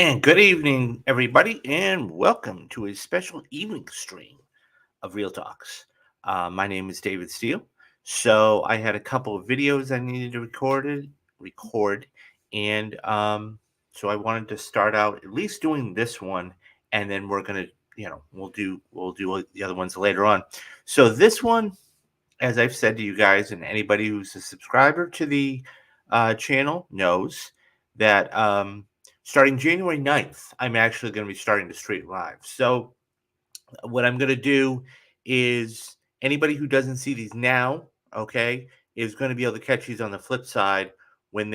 And good evening, everybody, and welcome to a special evening stream of Real Talks. My name is David Steele. So I had a couple of videos I needed to record, and so I wanted to start out at least doing this one, and then we're gonna, we'll do the other ones later on. So this one, as I've said to you guys, and anybody who's a subscriber to the channel knows that starting January 9th, I'm actually going to be starting to stream live. So, what I'm going to do is anybody who doesn't see these now, okay, is going to be able to catch these on the flip side when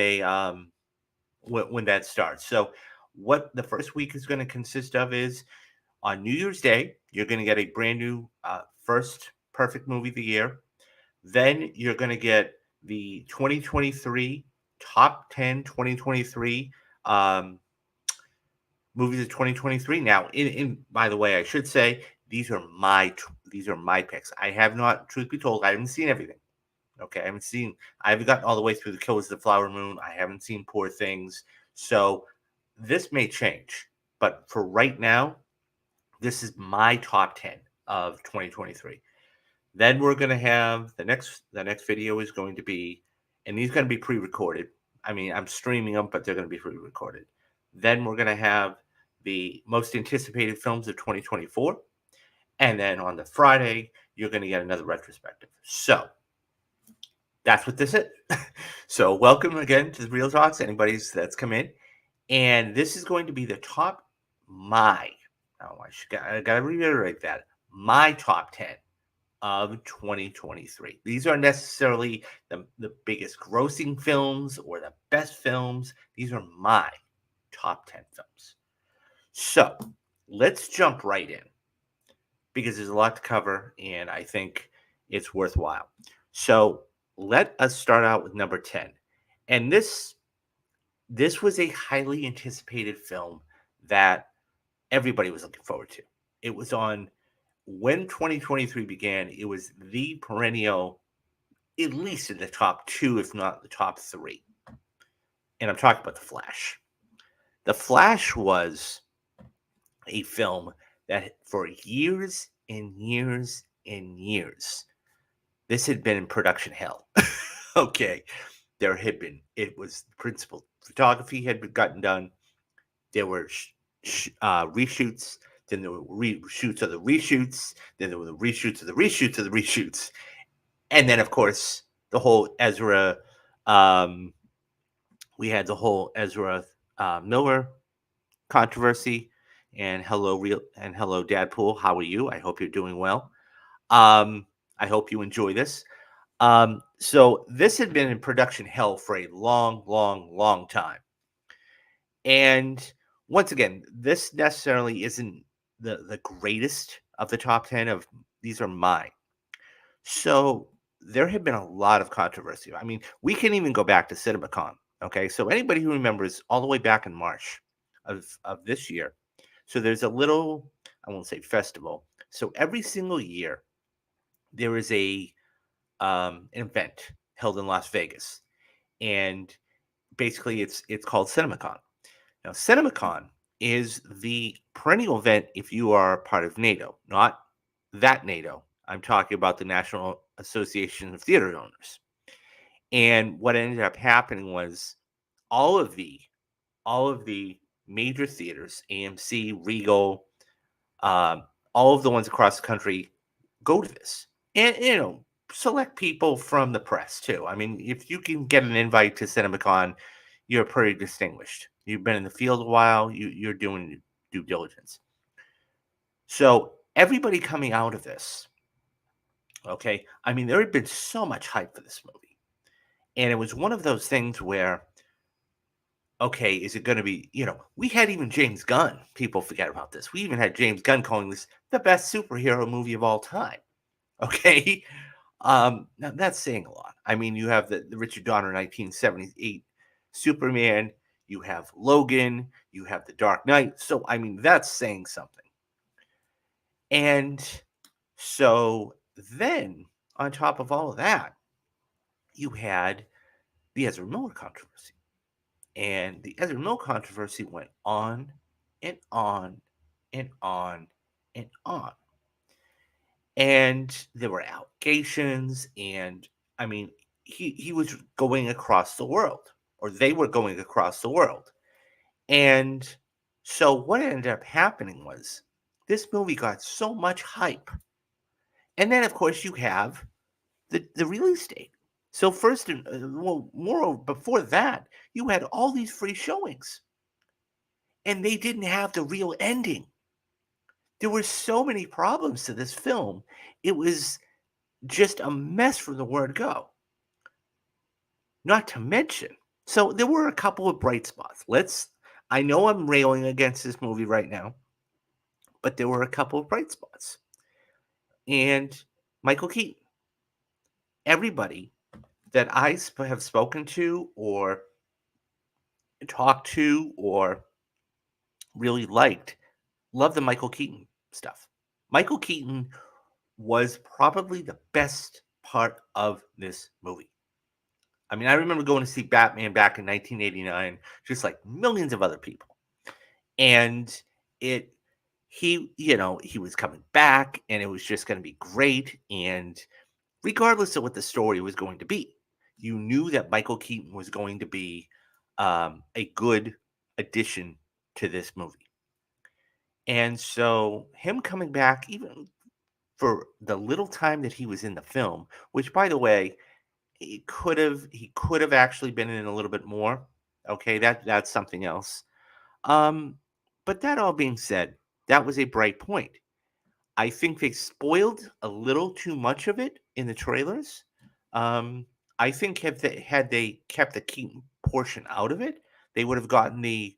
when that starts. So, what the first week is going to consist of is on New Year's Day, you're going to get a brand new first perfect movie of the year. Then you're going to get the 2023 top 10 2023 um, movies of 2023. Now, in by the way, I should say these are my picks. I have not, truth be told, I haven't seen everything. Okay, I haven't gotten all the way through the Killers of the Flower Moon. I haven't seen Poor Things, so this may change. But for right now, this is my top 10 of 2023. Then we're going to have the next video is going to be, and these are going to be pre-recorded. I mean, I'm streaming them, but they're going to be pre-recorded. Then we're going to have the most anticipated films of 2024, and then on the Friday you're going to get another retrospective. So that's what this is. So welcome again to the Real Talks. Anybody's that's come in, and this is going to be the top my. Oh, I got to reiterate that my top 10 of 2023. These aren't necessarily the biggest grossing films or the best films. These are my top 10 films. So let's jump right in because there's a lot to cover and I think it's worthwhile. So let us start out with number 10. And this was a highly anticipated film that everybody was looking forward to. It was on when 2023 began, it was the perennial, at least in the top two, if not the top three. And I'm talking about The Flash. The Flash was a film that for years and years and years, this had been in production hell. Okay. It was principal photography had been gotten done. There were reshoots. Then there were reshoots of the reshoots. Then there were the reshoots of the reshoots of the reshoots. And then, of course, the whole Ezra, um, we had the whole Ezra Miller controversy. And hello, Dadpool. How are you? I hope you're doing well. I hope you enjoy this. So this had been in production hell for a long, long, long time. And once again, this necessarily isn't the greatest of the top 10 of these are mine. So there had been a lot of controversy. I mean, we can even go back to CinemaCon. Okay. So anybody who remembers all the way back in March of this year. So there's a little, I won't say festival. So every single year there is an event held in Las Vegas. And basically it's called CinemaCon. Now, CinemaCon is the perennial event if you are part of NATO, not that NATO. I'm talking about the National Association of Theater Owners. And what ended up happening was all of the all of the major theaters, AMC, Regal, um, all of the ones across the country go to this. And select people from the press too. I mean, if you can get an invite to CinemaCon, you're pretty distinguished. You've been in the field a while. You're doing due diligence. So everybody coming out of this, okay. I mean, there had been so much hype for this movie, and it was one of those things where, okay, is it going to be? We had even James Gunn. People forget about this. We even had James Gunn calling this the best superhero movie of all time. Okay, now that's saying a lot. I mean, you have the Richard Donner 1978 Superman, you have Logan, you have the Dark Knight. So I mean, that's saying something. And so then on top of all of that, you had the Ezra Miller controversy. And the Ezra Mill controversy went on and on and on and on. And there were allegations, and I mean, he was going across the world, or they were going across the world. And so what ended up happening was this movie got so much hype. And then, of course, you have the release date. So first, and well, moreover, before that, you had all these free showings, and they didn't have the real ending. There were so many problems to this film. It was just a mess from the word go. Not to mention, so there were a couple of bright spots. I know I'm railing against this movie right now, but there were a couple of bright spots. And Michael Keaton, everybody that have spoken to or talked to or really liked, loved the Michael Keaton stuff. Michael Keaton was probably the best part of this movie. I mean, I remember going to see Batman back in 1989, just like millions of other people. And it, he was coming back and it was just going to be great. And regardless of what the story was going to be, you knew that Michael Keaton was going to be a good addition to this movie. And so him coming back, even for the little time that he was in the film, which by the way, he could have actually been in a little bit more. Okay, that's something else. Um, but that all being said, that was a bright point. I think they spoiled a little too much of it in the trailers. Um, I think had they kept the Keaton portion out of it, they would have gotten the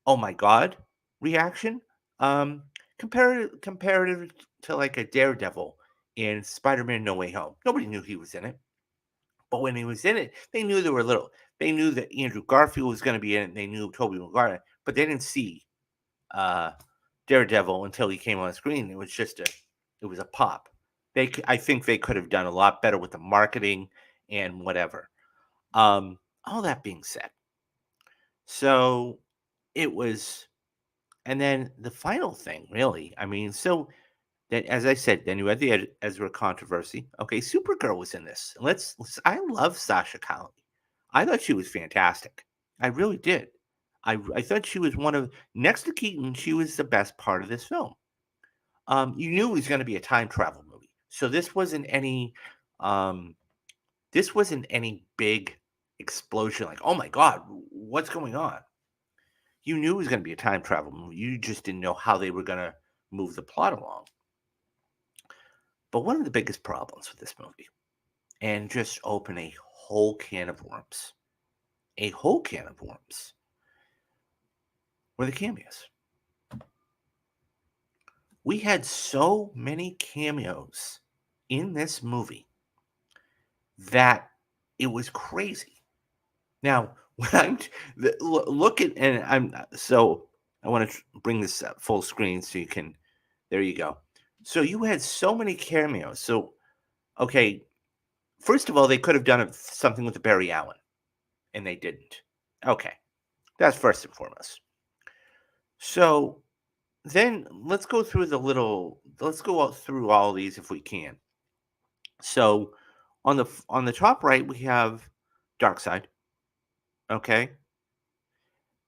"Oh my god" reaction. Um, comparative to like a Daredevil in Spider-Man: No Way Home. Nobody knew he was in it. But when he was in it, they knew there were little. They knew that Andrew Garfield was going to be in it. And they knew Tobey Maguire, but they didn't see uh, Daredevil until he came on screen. It was a pop. I think they could have done a lot better with the marketing and whatever. All that being said, so it was, and then the final thing, really. I mean, so then, as I said, then you had the Ezra controversy. Okay, Supergirl was in this. I love Sasha Calle. I thought she was fantastic. I really did. I thought she was one of next to Keaton. She was the best part of this film. You knew it was going to be a time travel movie, so um, this wasn't any big explosion. Like, oh my god, what's going on? You knew it was going to be a time travel movie. You just didn't know how they were going to move the plot along. But one of the biggest problems with this movie, and just open a whole can of worms, were the cameos. We had so many cameos in this movie that it was crazy. Now, when look at, and so I want to bring this up full screen so you can, there you go. So you had so many cameos. So, okay, first of all, they could have done something with the Barry Allen, and they didn't. Okay, that's first and foremost. So then let's go out through all these if we can. So on the top right we have Darkseid. Okay.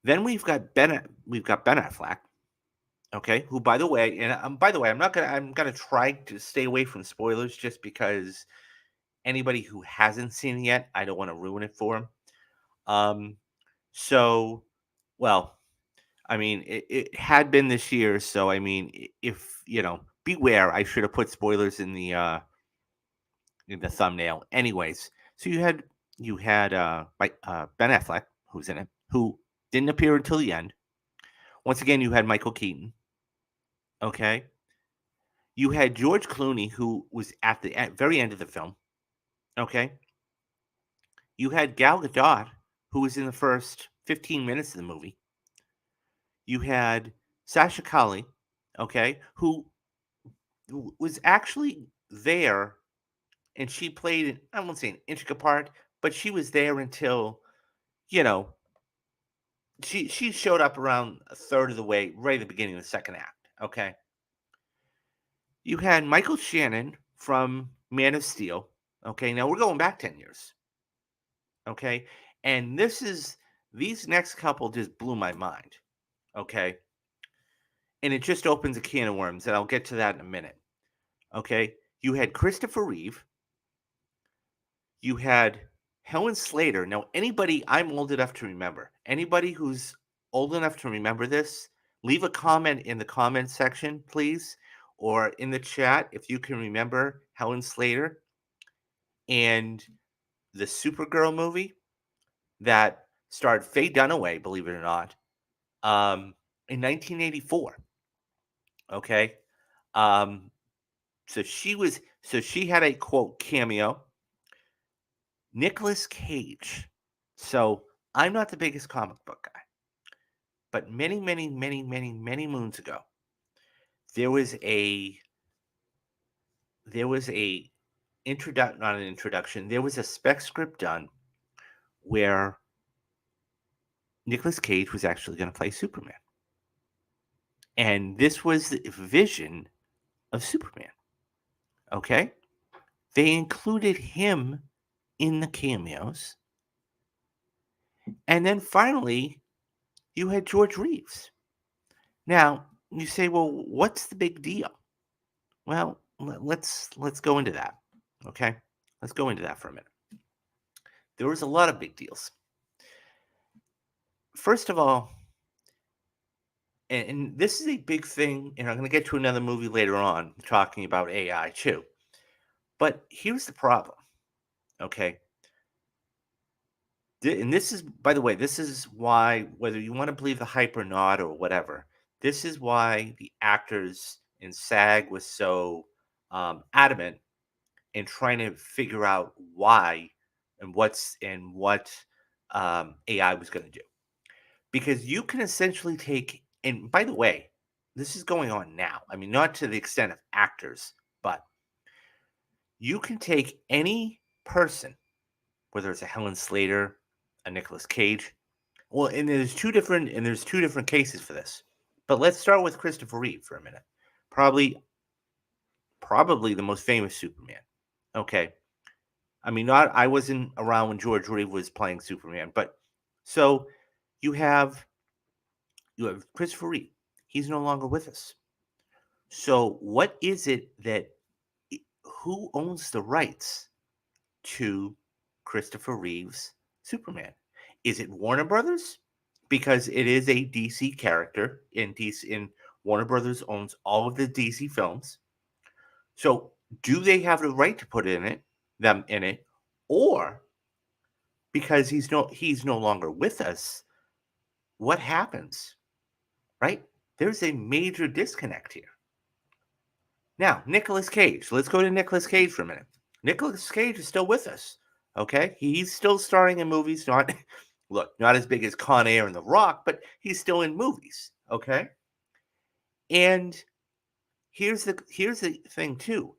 Then we've got Ben Affleck. Okay, who by the way, I'm gonna try to stay away from spoilers just because anybody who hasn't seen it yet, I don't want to ruin it for them. Um, so, well, I mean, it had been this year, so I mean, if beware. I should have put spoilers in the thumbnail. Anyways, so you had Ben Affleck, who's in it, who didn't appear until the end. Once again, you had Michael Keaton. Okay, you had George Clooney, who was at very end of the film. Okay, you had Gal Gadot, who was in the first 15 minutes of the movie. You had Sasha Calle, okay, who was actually there, and she played, I won't say an intricate part, but she was there until, you know, she showed up around a third of the way, right at the beginning of the second act. Okay, you had Michael Shannon from Man of Steel. Okay, now we're going back 10 years. Okay, and these next couple just blew my mind. Okay, and it just opens a can of worms, and I'll get to that in a minute. Okay, you had Christopher Reeve, you had Helen Slater. Now, I'm old enough to remember. Anybody who's old enough to remember this, leave a comment in the comment section, please, or in the chat if you can remember Helen Slater and the Supergirl movie that starred Faye Dunaway, believe it or not, in 1984. Okay, um, so she had a quote cameo. Nicolas Cage. So I'm not the biggest comic book guy, but many, many, many, many, many moons ago, there was a there was a not an introduction. There was a spec script done where Nicolas Cage was actually going to play Superman, and this was the vision of Superman. Okay, they included him in the cameos, and then finally you had George Reeves. Now you say, well, what's the big deal? Well, let's go into that. Okay, let's go into that for a minute. There was a lot of big deals. First of all, and this is a big thing, and I'm going to get to another movie later on talking about AI too. But here's the problem. Okay, and this is, by the way, this is why, whether you want to believe the hype or not or whatever, this is why the actors in SAG was so adamant and trying to figure out why and what AI was going to do. Because you can essentially take, and by the way, this is going on now. I mean, not to the extent of actors, but you can take any person, whether it's a Helen Slater, a Nicolas Cage. Well, and there's two different cases for this. But let's start with Christopher Reeve for a minute. Probably the most famous Superman. Okay, I mean, not I wasn't around when George Reeve was playing Superman, but so you have Christopher Reeve. He's no longer with us. So what is it that who owns the rights to Christopher Reeve's Superman? Is it Warner Brothers? Because it is a DC character in DC, in Warner Brothers owns all of the DC films. So do they have the right to put them in it, or because he's no longer with us, what happens? Right? There's a major disconnect here. Now, Nicolas Cage. Let's go to Nicolas Cage for a minute. Nicolas Cage is still with us. Okay? He's still starring in movies. Not as big as Con Air and The Rock, but he's still in movies. Okay? And here's the thing too.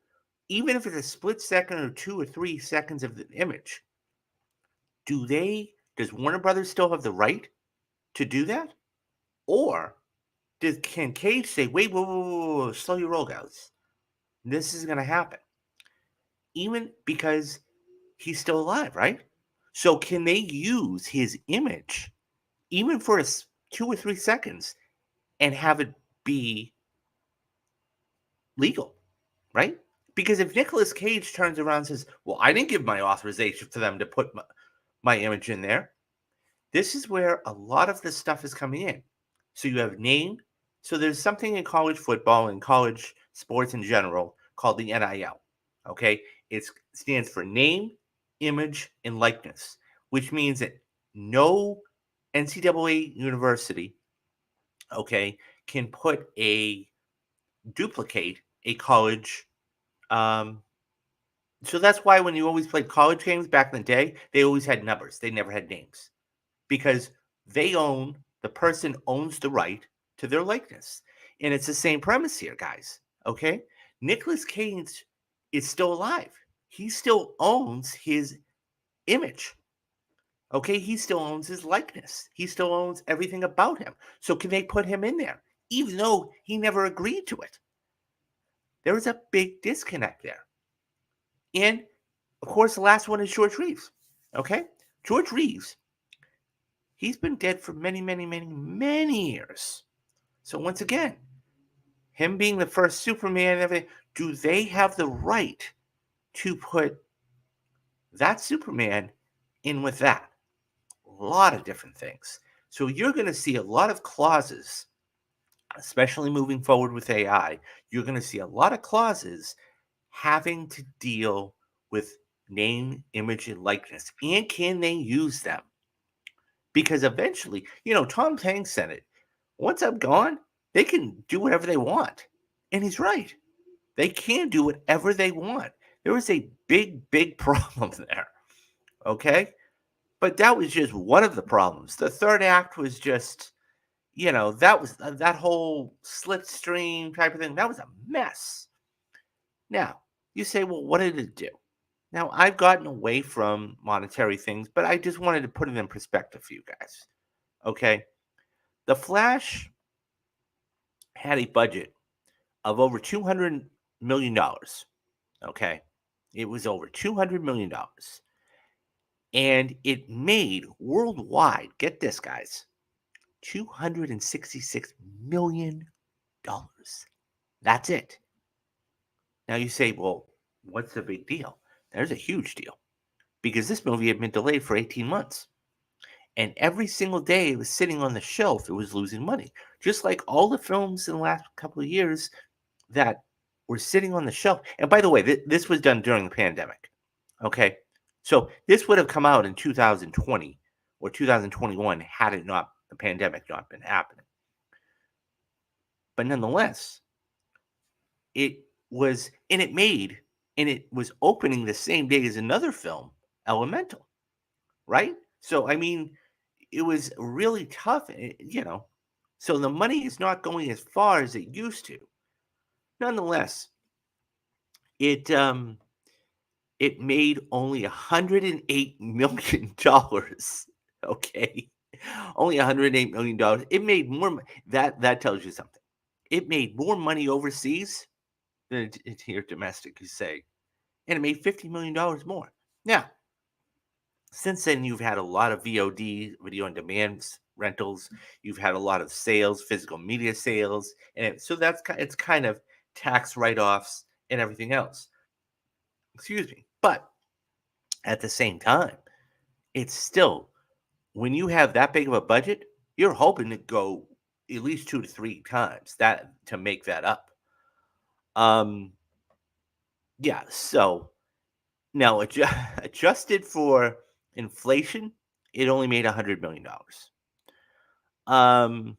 Even if it's a split second or 2 or 3 seconds of the image, does Warner Brothers still have the right to do that? Or can Cage say, wait, whoa, slow your roll, guys. This is going to happen. Even because he's still alive, right? So can they use his image, even for 2 or 3 seconds, and have it be legal, right? Because if Nicolas Cage turns around and says, well, I didn't give my authorization for them to put my image in there, this is where a lot of this stuff is coming in. So you have name. So there's something in college football and college sports in general called the NIL. Okay. It stands for name, image, and likeness, which means that no NCAA university, okay, can duplicate a college. So that's why when you always played college games back in the day, they always had numbers. They never had names because the person owns the right to their likeness. And it's the same premise here, guys. Okay. Nicolas Cage is still alive. He still owns his image. Okay, he still owns his likeness. He still owns everything about him. So can they put him in there, even though he never agreed to it? There is a big disconnect there. And of course, the last one is George Reeves. Okay, George Reeves. He's been dead for many, many, many, many years. So once again, him being the first Superman, everything, do they have the right to put that Superman in with that? A lot of different things. So you're going to see a lot of clauses, especially moving forward with AI. You're going to see a lot of clauses having to deal with name, image, and likeness. And can they use them? Because eventually, Tom Hanks said it. Once I'm gone, they can do whatever they want. And he's right. They can do whatever they want. There is a big, big problem there. Okay? But that was just one of the problems. The third act was just, that was that whole slipstream type of thing. That was a mess. Now, you say, well, what did it do? Now, I've gotten away from monetary things, but I just wanted to put it in perspective for you guys. Okay? The Flash had a budget of over $200 million. Okay? It was over $200 million. And it made worldwide, get this, guys, $266 million. That's it. Now you say, well, what's the big deal? There's a huge deal because this movie had been delayed for 18 months. And every single day it was sitting on the shelf, it was losing money. Just like all the films in the last couple of years that were sitting on the shelf. And by the way, this was done during the pandemic. Okay. So this would have come out in 2020 or 2021 had it not, the pandemic not been happening. But nonetheless, it was, and it was opening the same day as another film, Elemental, right? So, I mean, it was really tough. So the money is not going as far as it used to. Nonetheless, it made only $108 million. Okay, only $108 million. It made more. That tells you something. It made more money overseas than it here domestic. You say, and it made $50 million more. Now, since then, you've had a lot of VOD, video on demand rentals. You've had a lot of sales, physical media sales, and so it's kind of tax write-offs and everything else. Excuse me, but at the same time, it's still when you have that big of a budget, you're hoping to go at least 2 to 3 times that to make that up. Um, yeah, so now adjusted for inflation, it only made $100 million. Um,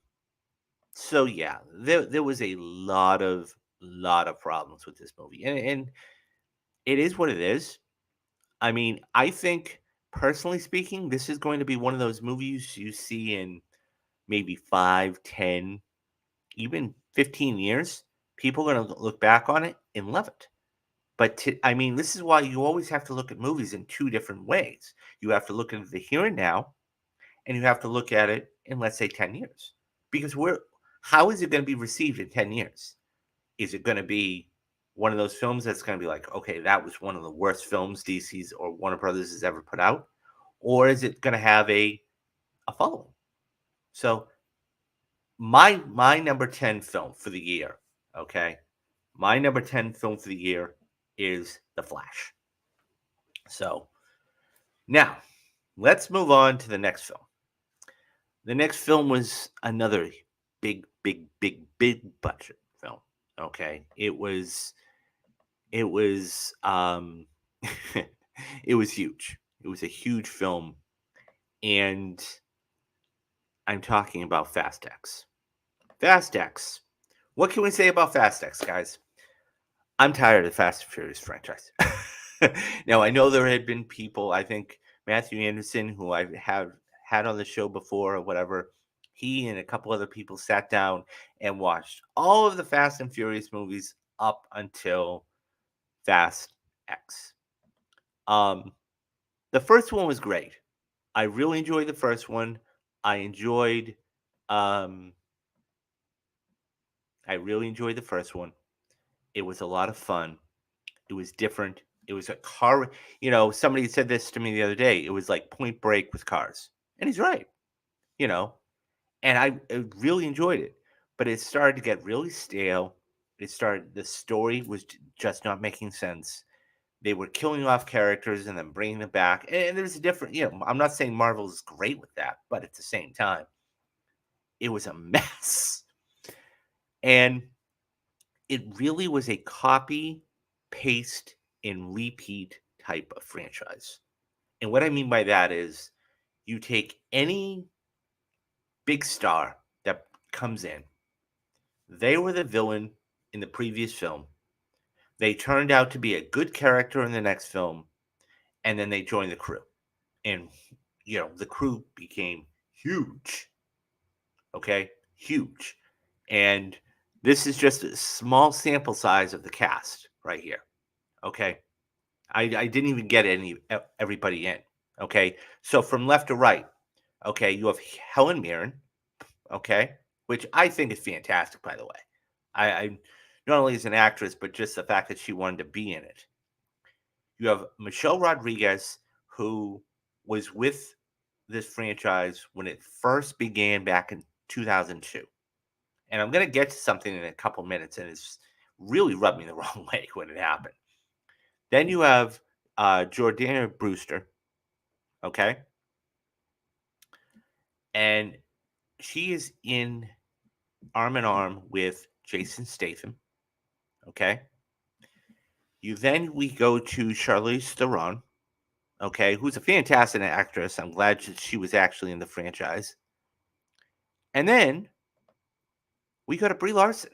so yeah, there was a lot of problems with this movie, and it is what it is. I mean, I think personally speaking, this is going to be one of those movies you see in maybe 5, 10, even 15 years. People are going to look back on it and love it. But I mean, this is why you always have to look at movies in two different ways. You have to look at the here and now, and you have to look at it in, let's say, 10 years. Because how is it going to be received in 10 years? Is it going to be one of those films that's going to be like, okay, that was one of the worst films DC's or Warner Brothers has ever put out? Or is it going to have a following? So my number 10 film for the year, okay? My number 10 film for the year is The Flash. So now let's move on to the next film. The next film was another big, big, big, big budget film. Okay. It was it was huge. It was a huge film. And I'm talking about Fast X. Fast X. What can we say about Fast X, guys? I'm tired of the Fast and Furious franchise. Now, I know there had been people, I think Matthew Anderson, who I have had on the show before or whatever, he and a couple other people sat down and watched all of the Fast and Furious movies up until Fast X. Um, the first one was great. I really enjoyed the first one. I enjoyed, um, I really enjoyed the first one. It was a lot of fun. It was different. It was a car. Somebody said this to me the other day. It was like Point Break with cars, and he's right. You know, and I really enjoyed it. But it started to get really stale. The story was just not making sense. They were killing off characters and then bringing them back. And there's a different, I'm not saying Marvel is great with that, but at the same time, it was a mess. And it really was a copy, paste, and repeat type of franchise. And what I mean by that is you take any big star that comes in, they were the villain in the previous film. They turned out to be a good character in the next film, and then they joined the crew. And, the crew became huge. Okay? Huge. And this is just a small sample size of the cast right here. Okay? I didn't even get everybody in. Okay? So from left to right, okay, you have Helen Mirren, okay, which I think is fantastic, by the way. I not only as an actress, but just the fact that she wanted to be in it. You have Michelle Rodriguez, who was with this franchise when it first began back in 2002. And I'm going to get to something in a couple minutes, and it's really rubbed me the wrong way when it happened. Then you have Jordana Brewster, okay? And she is in arm in arm with Jason Statham, okay? We go to Charlize Theron, okay, who's a fantastic actress. I'm glad she was actually in the franchise. And then we go to Brie Larson.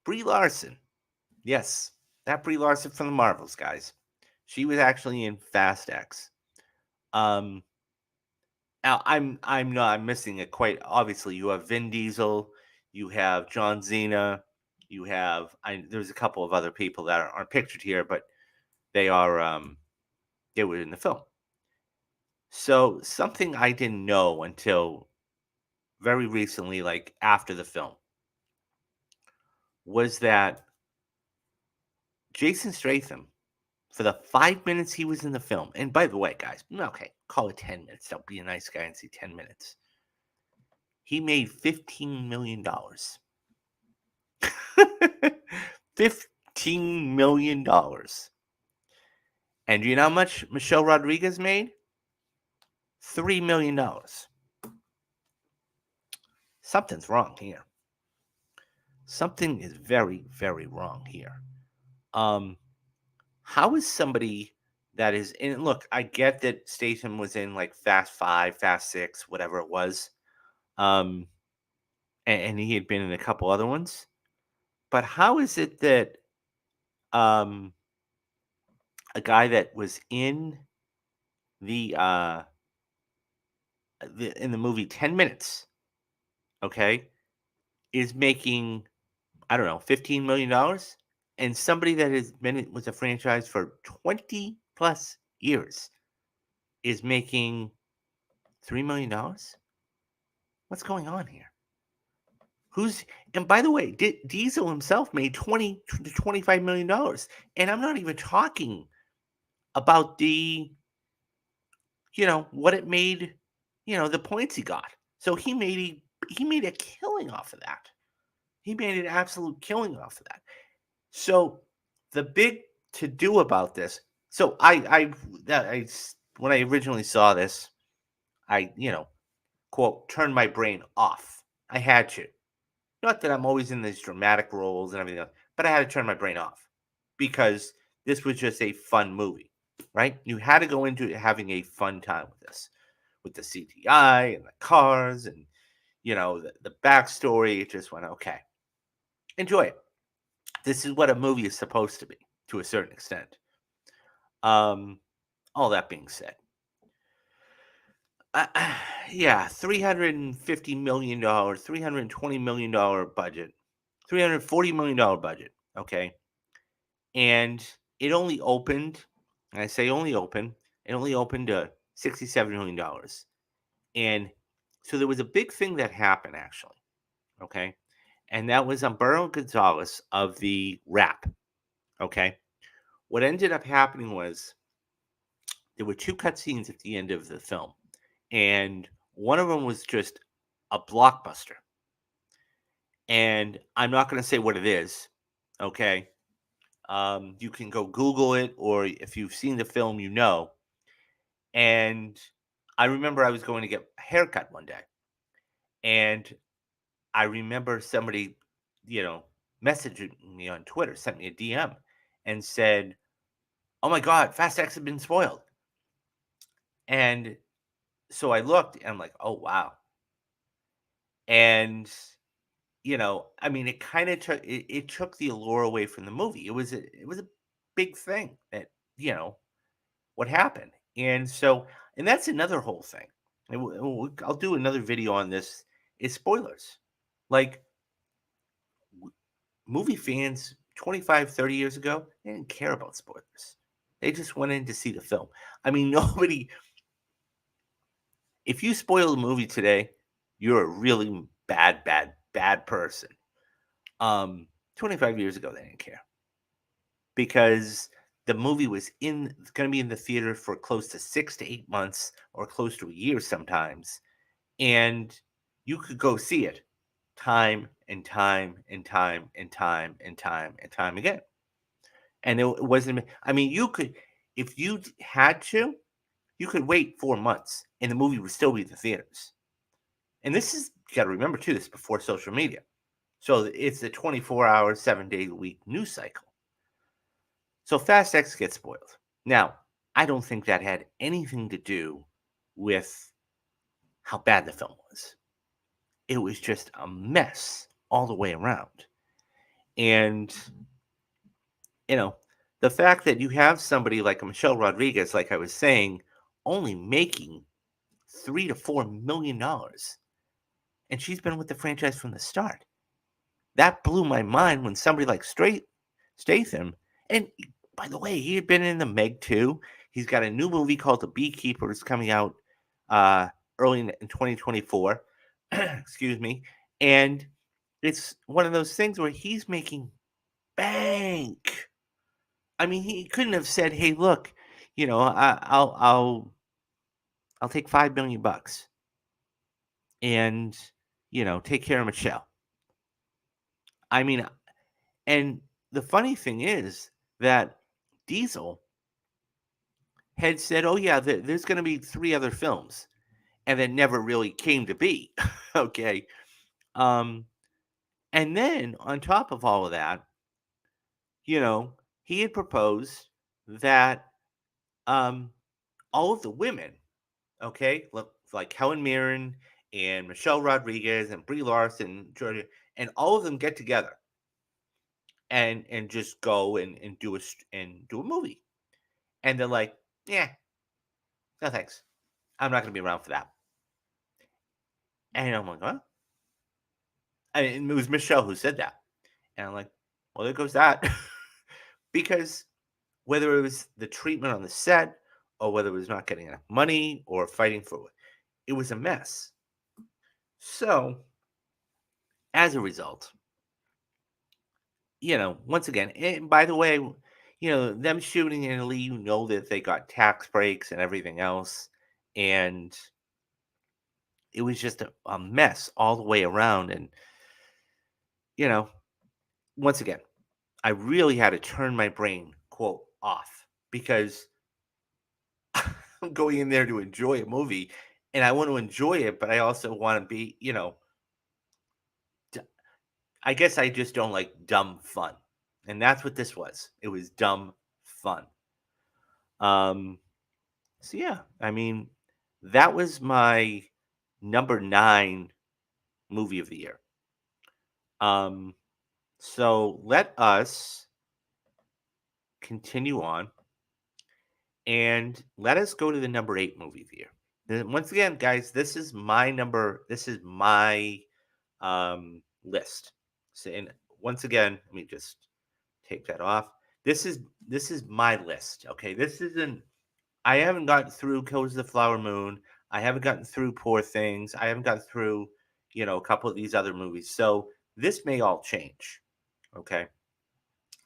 Brie Larson. Yes, that Brie Larson from the Marvels, guys. She was actually in Fast X. Um, Now I'm missing it quite obviously. You have Vin Diesel, you have John Cena, there's a couple of other people that aren't pictured here, but they are they were in the film. So something I didn't know until very recently, like after the film, was that Jason Statham, for the 5 minutes he was in the film, and by the way, guys, okay, call it 10 minutes. Don't be a nice guy and say 10 minutes. He made $15 million. $15 million. And do you know how much Michelle Rodriguez made? $3 million. Something's wrong here. Something is very, very wrong here. How is somebody that is in? Look, I get that Statham was in like Fast Five, Fast Six, whatever it was, um, and he had been in a couple other ones. But how is it that um, a guy that was the uh, in the movie 10 minutes, okay, is making, I don't know, $15 million, and somebody that has been with the franchise for 20 plus years is making $3 million? What's going on here? Who's And by the way, Diesel himself made 20 to $25 million, and I'm not even talking about what it made, the points he got. So he made a killing off of that. He made an absolute killing off of that. So the big to do about this. So when I originally saw this, I quote turned my brain off. I had to. Not that I'm always in these dramatic roles and everything else, but I had to turn my brain off because this was just a fun movie, right? You had to go into it having a fun time with this, with the CGI and the cars and the backstory. It just went okay. Enjoy it. This is what a movie is supposed to be to a certain extent. Um, all that being said, uh, yeah, $350 million, $320 million budget, $340 million budget. Okay, and it only opened. And I say only opened. It only opened to $67 million. And so there was a big thing that happened, actually. Okay. And that was Umberto Gonzalez of the rap. Okay. What ended up happening was there were two cutscenes at the end of the film, and one of them was just a blockbuster. And I'm not going to say what it is. Okay. You can go Google it, or if you've seen the film, you know. And I remember I was going to get a haircut one day, and I remember somebody, you know, messaging me on Twitter, sent me a DM, and said, "Oh my God, Fast X had been spoiled." And so I looked, and I'm like, "Oh wow!" And I mean, it kind of it took the allure away from the movie. It was a big thing that you know what happened. And so, and that's another whole thing. I'll do another video on this. Is spoilers. Like movie fans 25, 30 years ago, they didn't care about spoilers. They just went in to see the film. I mean, nobody, if you spoil a movie today, you're a really bad, bad, bad person. 25 years ago, they didn't care because the movie was going to be in the theater for close to 6 to 8 months or close to a year sometimes. And you could go see it time and time and time and time and time and time again. And it wasn't, I mean, you could, if you had to, you could wait 4 months and the movie would still be in the theaters. And this is, you got to remember too, this is before social media. So it's a 24-hour, 7-day a week news cycle. So Fast X gets spoiled. Now, I don't think that had anything to do with how bad the film was. It was just a mess all the way around. And, you know, the fact that you have somebody like a Michelle Rodriguez, like I was saying, only making $3 to $4 million, and she's been with the franchise from the start. That blew my mind when somebody like Statham, and by the way, he had been in the Meg 2. He's got a new movie called The Beekeepers coming out uh, early in 2024. Excuse me. And it's one of those things where he's making bank. I mean, he couldn't have said, "Hey, look, I'll take $5 million and take care of Michelle." I mean, and the funny thing is that Diesel had said, "Oh yeah, there's going to be 3 other films," and that never really came to be. Okay, um, and then on top of all of that, he had proposed that um, all of the women, okay, look like Helen Mirren and Michelle Rodriguez and Brie Larson, Georgia, and all of them get together and just go and do a movie. And they're like, "Yeah, no thanks. I'm not going to be around for that." And I'm like, "What?" And it was Michelle who said that. And I'm like, "Well, there goes that." Because whether it was the treatment on the set or whether it was not getting enough money or fighting for it, it was a mess. So, as a result, once again, and by the way, them shooting in Italy, that they got tax breaks and everything else. And it was just a mess all the way around. And, you know, once again, I really had to turn my brain, quote, off because I'm going in there to enjoy a movie and I want to enjoy it, but I also want to be, I guess I just don't like dumb fun. And that's what this was. It was dumb fun. Um, so yeah, I mean, that was my number 9 movie of the year. Um, so let us continue on and let us go to the number 8 movie of the year. Then once again, guys, this is my list. So, and once again, let me just take that off. This is my list. Okay, this isn't I haven't gotten through Killers of the Flower Moon. I haven't gotten through Poor Things. I haven't gotten through, a couple of these other movies. So this may all change. Okay.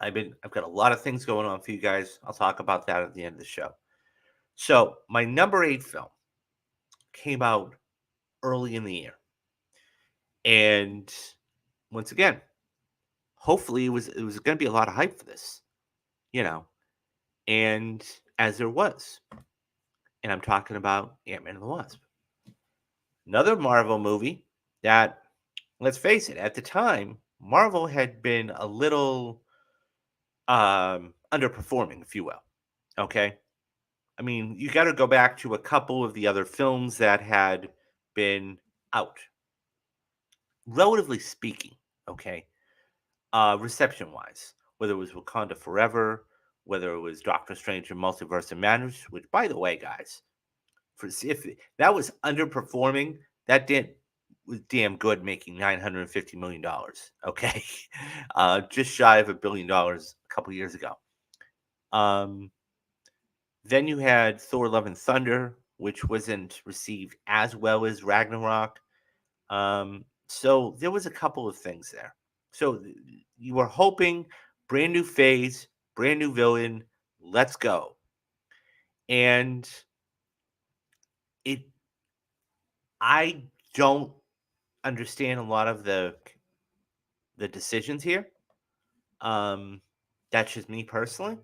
I've got a lot of things going on for you guys. I'll talk about that at the end of the show. So my number 8 film came out early in the year. And once again, hopefully it was going to be a lot of hype for this, you know, and as there was. And I'm talking about Ant-Man and the Wasp. Another Marvel movie that, let's face it, at the time, Marvel had been a little underperforming, if you will. Okay. I mean, you got to go back to a couple of the other films that had been out, relatively speaking. Okay. Reception wise, whether it was Wakanda Forever, whether it was Doctor Strange and Multiverse of Madness, which, by the way, guys, if that was underperforming, that did was damn good, making $950 million. Okay, just shy of $1 billion a couple years ago. Um, then you had Thor: Love and Thunder, which wasn't received as well as Ragnarok. So there was a couple of things there. So you were hoping brand new phase, brand new villain, let's go. And it I don't understand a lot of the decisions here. Um that's just me personally.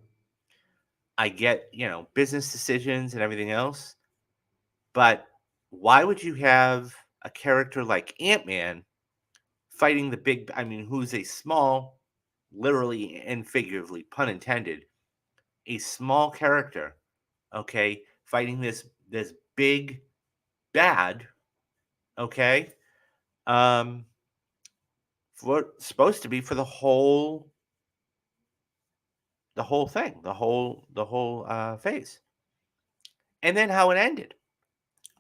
I get, business decisions and everything else, but why would you have a character like Ant-Man fighting the big, I mean, who's a small, literally and figuratively, pun intended, a small character, okay, fighting this big bad, okay, um, for supposed to be for the whole thing, the whole phase, and then how it ended.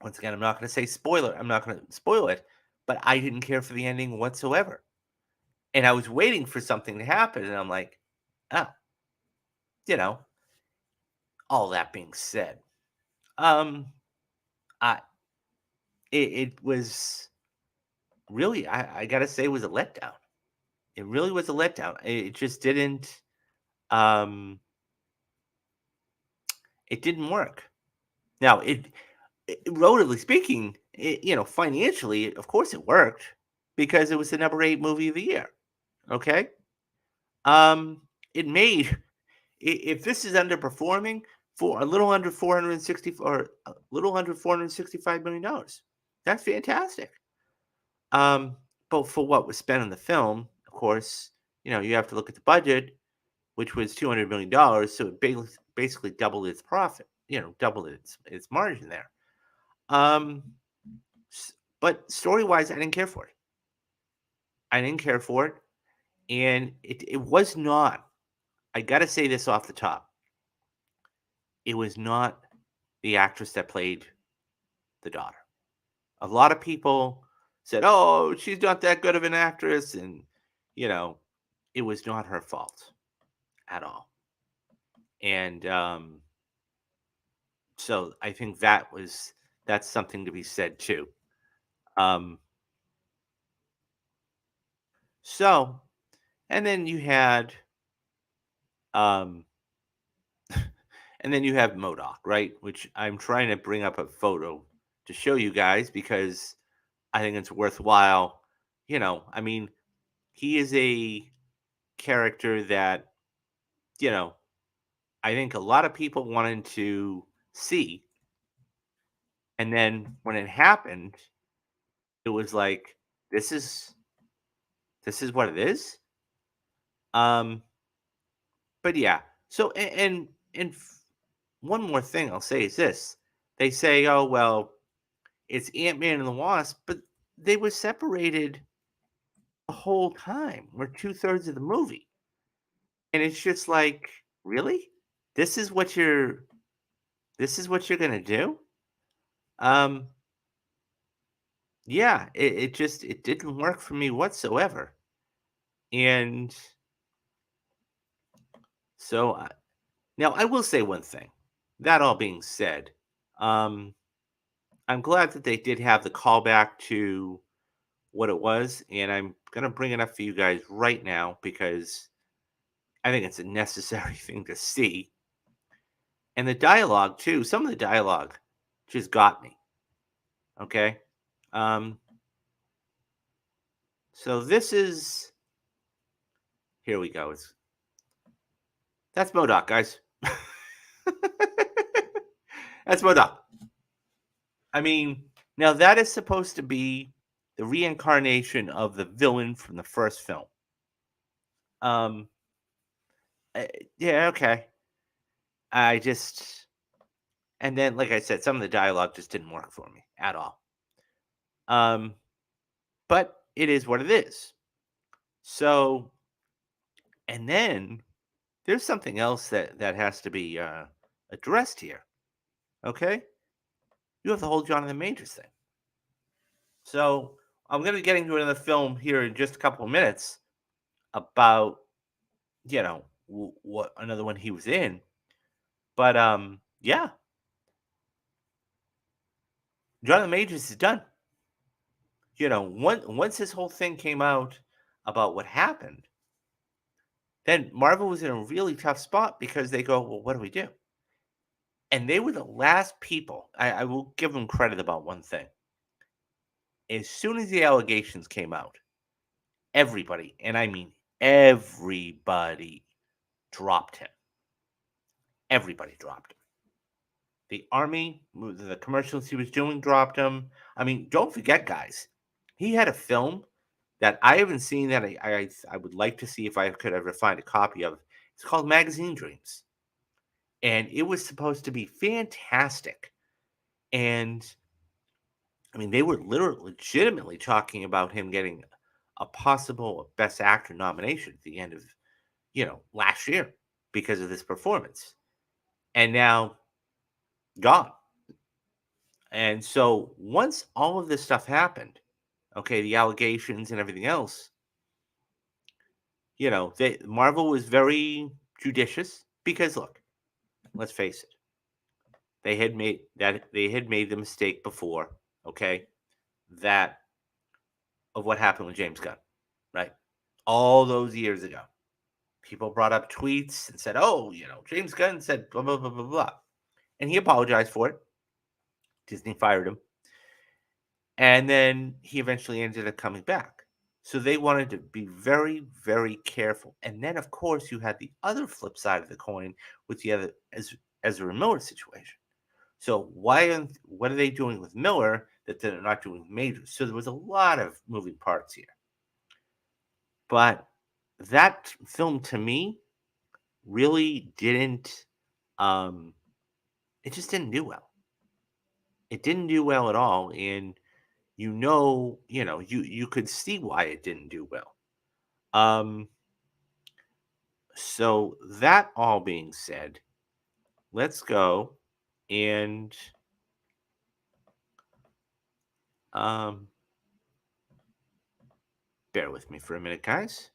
Once again, I'm not going to say spoiler. I'm not going to spoil it, but I didn't care for the ending whatsoever, and I was waiting for something to happen, and I'm like, oh, you know. All that being said, um, I it was really, I gotta say, it was a letdown. It really was a letdown. It just um it didn't work. Now relatively speaking, financially, of course it worked because it was the number 8 movie of the year. Okay? It made if this is underperforming for a little under 460 or a little under $465 million. That's fantastic. Um, but for what was spent on the film, of course, you have to look at the budget, which was $200 million, so it basically doubled its profit. Doubled its margin there. Um, but story wise, I didn't care for it. I didn't care for it, and it was not. I got to say this off the top. It was not the actress that played the daughter. A lot of people said, "Oh, she's not that good of an actress," and you know, it was not her fault at all. And so I think that's something to be said too. Um, so and then you had um, and then you have Modoc, right? Which I'm trying to bring up a photo to show you guys because I think it's worthwhile. I mean, he is a character that you know I think a lot of people wanted to see, and then when it happened, it was like, this is what it is. Um, but yeah. So one more thing I'll say is this: they say, "Oh well, it's Ant Man and the Wasp," but they were separated the whole time. We're 2/3 of the movie, and it's just like, really, this is what you're gonna do? Um, yeah, it didn't work for me whatsoever. And so now I will say one thing. that all being said, um, I'm glad that they did have the callback to what it was, and I'm gonna bring it up for you guys right now because I think it's a necessary thing to see. And the dialogue too, some of the dialogue just got me. Okay. Um, so this is here we go. That's Modoc, guys. That's Modoc. I mean, now that is supposed to be the reincarnation of the villain from the first film. Um, uh, yeah, okay. I just and then, like I said, some of the dialogue just didn't work for me at all. Um, but it is what it is. So, and then there's something else that has to be addressed here. Okay, you have the whole Jonathan Majors thing. So I'm going to be getting to another film here in just a couple of minutes about what another one he was in. But yeah, Jonathan Majors is done. Once this whole thing came out about what happened, then Marvel was in a really tough spot because they go, well, what do we do? And they were the last people. I will give them credit about one thing. As soon as the allegations came out, everybody, and I mean everybody, dropped him. Everybody dropped him. The army, the commercials he was doing, dropped him. I mean, don't forget, guys, he had a film that I haven't seen that I would like to see if I could ever find a copy of. It's called Magazine Dreams, and it was supposed to be fantastic. And I mean, they were literally, legitimately talking about him getting a possible Best Actor nomination at the end of last year because of this performance, and now gone. And so once all of this stuff happened, okay, the allegations and everything else, they Marvel was very judicious because look, let's face it, they had made the mistake before, okay, that of what happened with James Gunn, right? All those years ago. People brought up tweets and said, "Oh, James Gunn said blah blah blah blah blah," and he apologized for it. Disney fired him, and then he eventually ended up coming back. So they wanted to be very, very careful. And then, of course, you had the other flip side of the coin with the other Ezra Miller situation. So what are they doing with Miller that they're not doing with Majors? So there was a lot of moving parts here. But that film to me really didn't um it just didn't do well. It didn't do well at all, and you could see why it didn't do well. Um, so that all being said, let's go and um, bear with me for a minute, guys.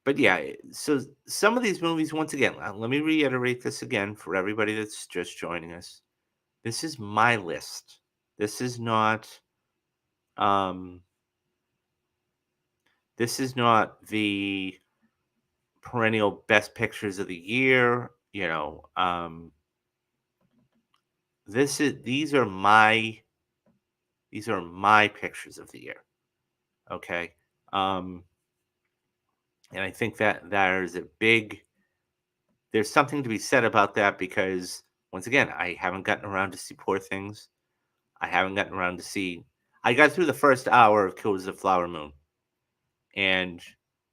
But yeah, so some of these movies, once again, let me reiterate this again for everybody that's just joining us. This is my list. This is not um, this is not the perennial best pictures of the year. This is these are my pictures of the year. Okay. Um, and I think that there's something to be said about that because once again, I haven't gotten around to see Poor Things. I haven't gotten around to see. I got through the first hour of Killers of the Flower Moon, and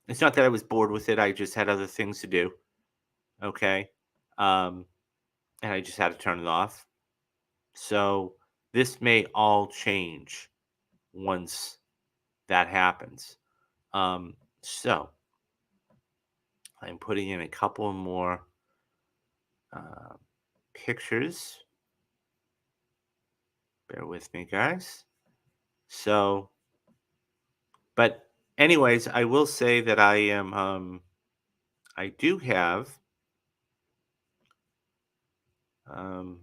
it's not that I was bored with it. I just had other things to do. Okay. Um, and I just had to turn it off. So this may all change once that happens. So I'm putting in a couple more uh, pictures. Bear with me, guys. So, but anyways, I will say that I do have Um,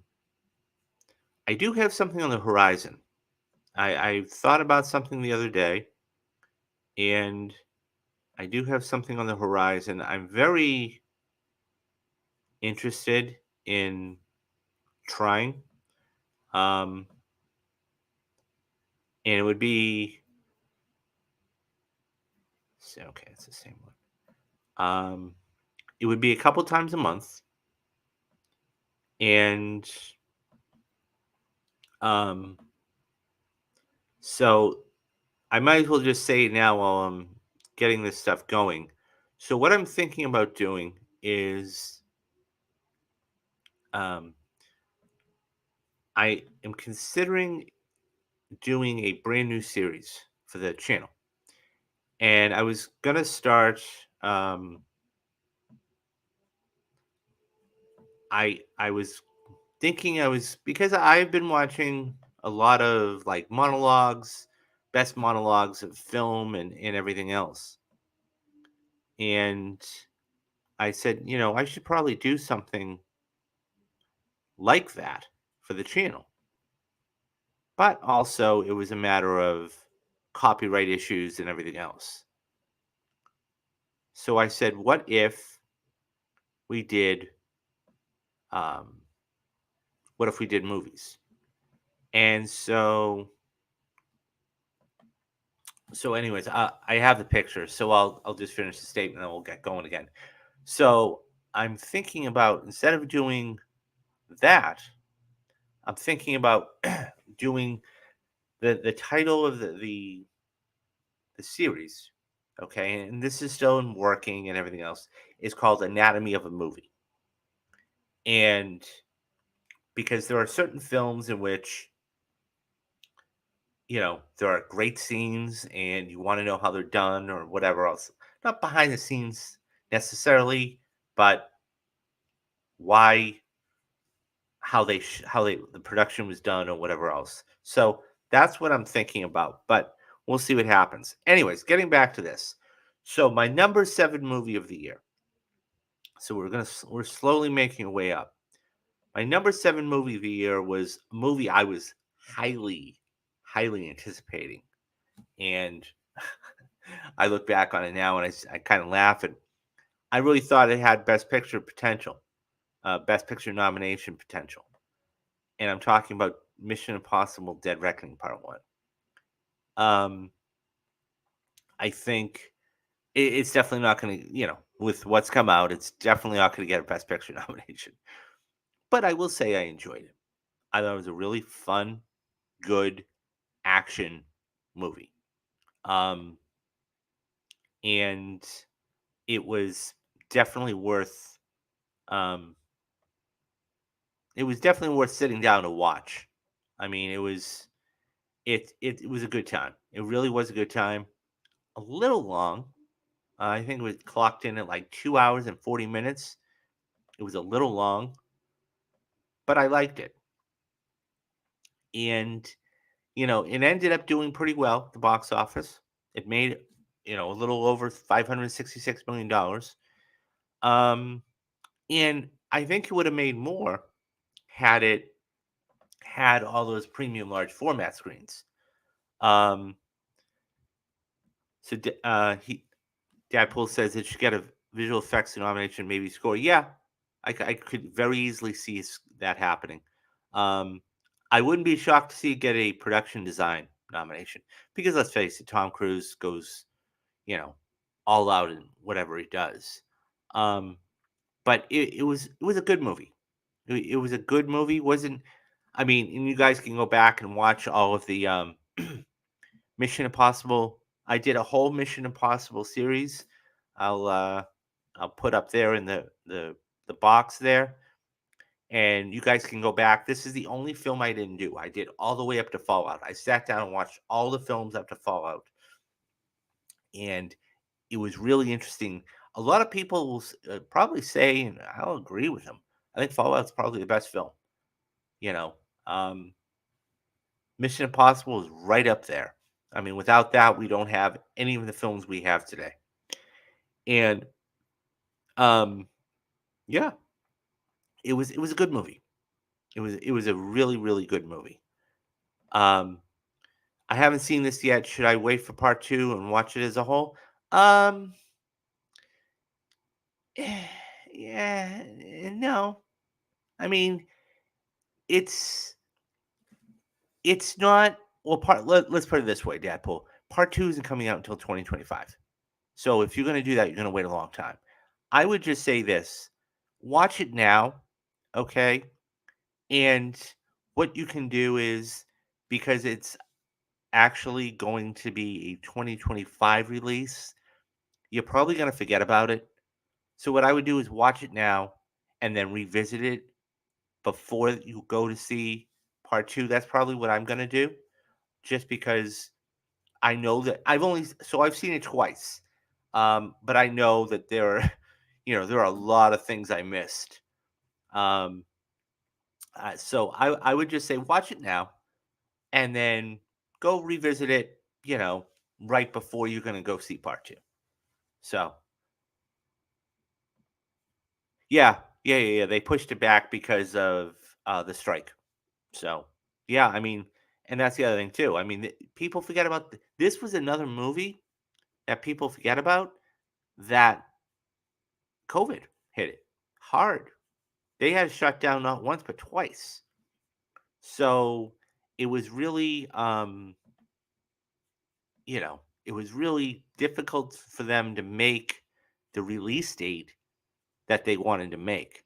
I do have something on the horizon. I thought about something the other day, and I do have something on the horizon. I'm very interested in trying. Um, and it would be okay. It's the same one. It would be a couple times a month, and um, so I might as well just say it now while I'm getting this stuff going. So what I'm thinking about doing is um, I am considering doing a brand new series for the channel, and I was gonna start. Um, I was thinking I was because I've been watching a lot of like monologues, best monologues of film and everything else. And I said, I should probably do something like that for the channel. But also it was a matter of copyright issues and everything else. So I said, what if we did um what if we did movies? And anyways, I have the picture, so I'll just finish the statement and we'll get going again. So I'm thinking about instead of doing that, I'm thinking about doing the title of the series. Okay, and this is still in working and everything else. Is called Anatomy of a Movie, and because there are certain films in which there are great scenes and you want to know how they're done or whatever else, not behind the scenes necessarily, but why how they the production was done or whatever else. So that's what I'm thinking about, but we'll see what happens. Anyways, getting back to this. So my number 7 movie of the year. So we're slowly making our way up. My number 7 movie of the year was a movie I was highly anticipating, and I look back on it now and I kind of laugh, and I really thought it had best picture potential, best picture nomination potential. And I'm talking about Mission Impossible: Dead Reckoning Part One. Um, I think it's definitely not going to, with what's come out, it's definitely not going to get a Best Picture nomination. But I will say I enjoyed it. I thought it was a really fun, good action movie. Um, and it was definitely worth. Um, it was definitely worth sitting down to watch. I mean, it was a good time. It really was a good time. A little long. I think it was clocked in at like 2 hours and 40 minutes. It was a little long, but I liked it. And, it ended up doing pretty well at the box office. It made, a little over $566 million. Um, and I think it would have made more had it had all those premium large format screens. Um, he Dadpool says it should get a visual effects nomination, maybe score. Yeah, I could very easily see that happening. Um, I wouldn't be shocked to see it get a production design nomination because let's face it, Tom Cruise goes, you know, all out in whatever he does. Um, but it was a good movie. It was a good movie. Wasn't I mean, and you guys can go back and watch all of the Mission Impossible. I did a whole Mission Impossible series. I'll uh I'll put up there in the box there, and you guys can go back. This is the only film I didn't do. I did all the way up to Fallout. I sat down and watched all the films up to Fallout, and it was really interesting. A lot of people will probably say, and I'll agree with them. I think Fallout's probably the best film. You know, um, Mission Impossible is right up there. I mean, without that, we don't have any of the films we have today. And yeah, it was a good movie. It was a really, really good movie. Um, I haven't seen this yet. Should I wait for part 2 and watch it as a whole? Um, yeah, no. I mean, it's it's not well, let's put it this way, Deadpool. Part 2 isn't coming out until 2025. So if you're gonna do that, you're gonna wait a long time. I would just say this, watch it now, okay? And what you can do is, because it's actually going to be a 2025 release, you're probably gonna forget about it. So what I would do is watch it now and then revisit it before you go to see part 2. That's probably what I'm gonna do, just because I know that I've seen it twice. But I know that there are, there are a lot of things I missed. Um, so I would just say watch it now and then go revisit it, right before you're going to go see part 2. So, yeah. They pushed it back because of the strike. So, yeah, I mean, and that's the other thing too. I mean, people forget about this was another movie that people forget about that COVID hit it hard. They had shut down not once but twice. So it was really, it was really difficult for them to make the release date that they wanted to make.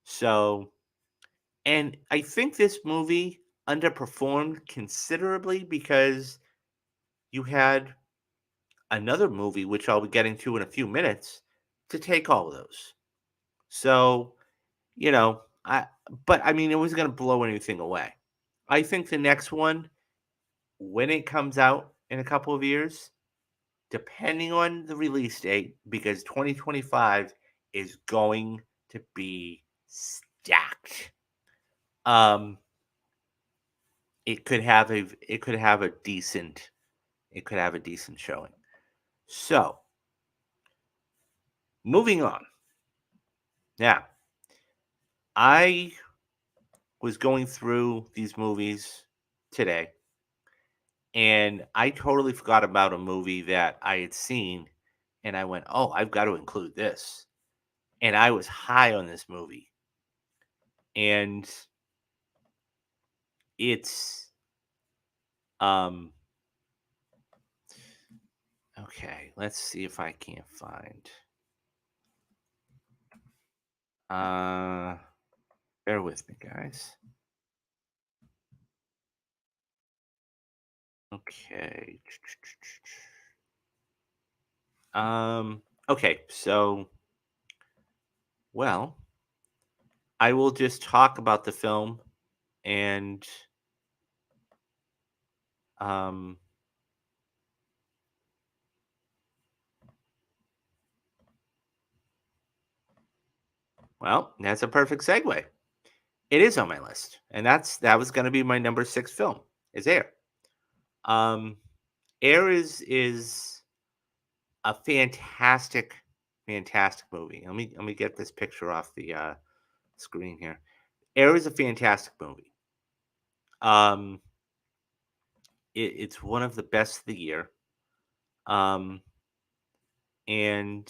So, and I think this movie underperformed considerably because you had another movie, which I'll be getting to in a few minutes, to take all of those. So, I but I mean, it wasn't gonna blow anything away. I think the next one, when it comes out in a couple of years, depending on the release date, because 2025 is going to be stacked. Um, it could have a decent showing. So, moving on. Now, I was going through these movies today, and I totally forgot about a movie that I had seen, and I went, "Oh, I've got to include this." And I was high on this movie, and it's um okay. Let's see if I can't find. Uh, bear with me, guys. Okay. Okay. So, well, I will just talk about the film and um well, that's a perfect segue. It is on my list, and that was going to be my number 6 film. Is Air. Um Air is a fantastic movie. Let me get this picture off the screen here. Air is a fantastic movie. Um it's one of the best of the year. Um and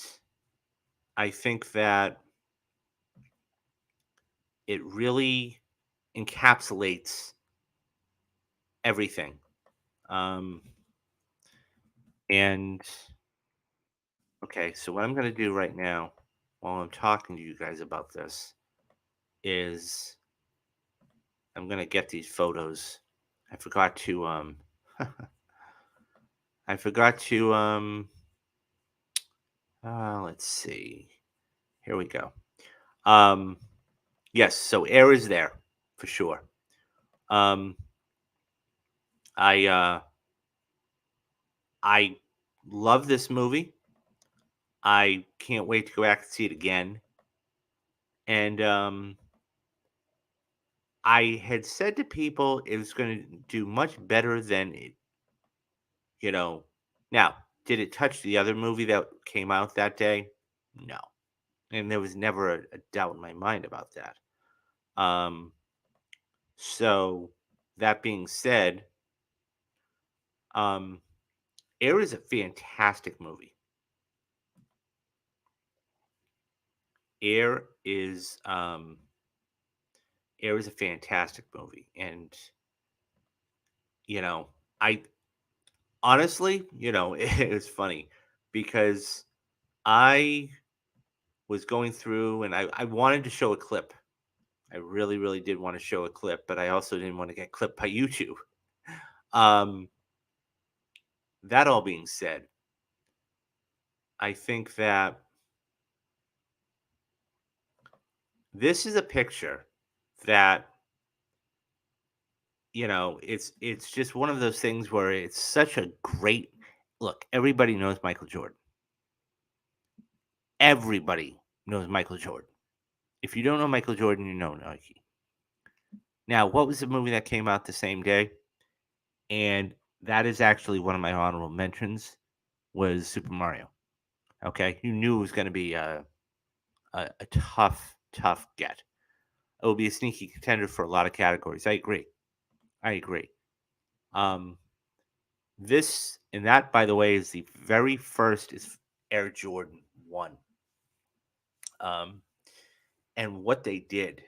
I think that it really encapsulates everything. Um, and okay, so what I'm going to do right now while I'm talking to you guys about this is I'm going to get these photos. I forgot to I forgot to let's see. Here we go. Um yes, so Air is there for sure. Um I I love this movie. I can't wait to go back and see it again. And I had said to people it was going to do much better than it, you know. Now, did it touch the other movie that came out that day? No. And there was never a doubt in my mind about that. Um, So that being said, um, Air is a fantastic movie. Air is um, Air is a fantastic movie, and you know, I honestly, it was funny because I was going through and I wanted to show a clip. I really, really did want to show a clip, but I also didn't want to get clipped by YouTube. Um, that all being said, I think that this is a picture that it's just one of those things where it's such a great look. Everybody knows Michael Jordan. Everybody knows Michael Jordan. If you don't know Michael Jordan, you know Nike. Now, what was the movie that came out the same day? And that is actually one of my honorable mentions was Super Mario. Okay, you knew it was going to be a tough, tough get. It will be a sneaky contender for a lot of categories. I agree. I agree. Um, this and that, by the way, is the very first is Air Jordan 1. Um, and what they did.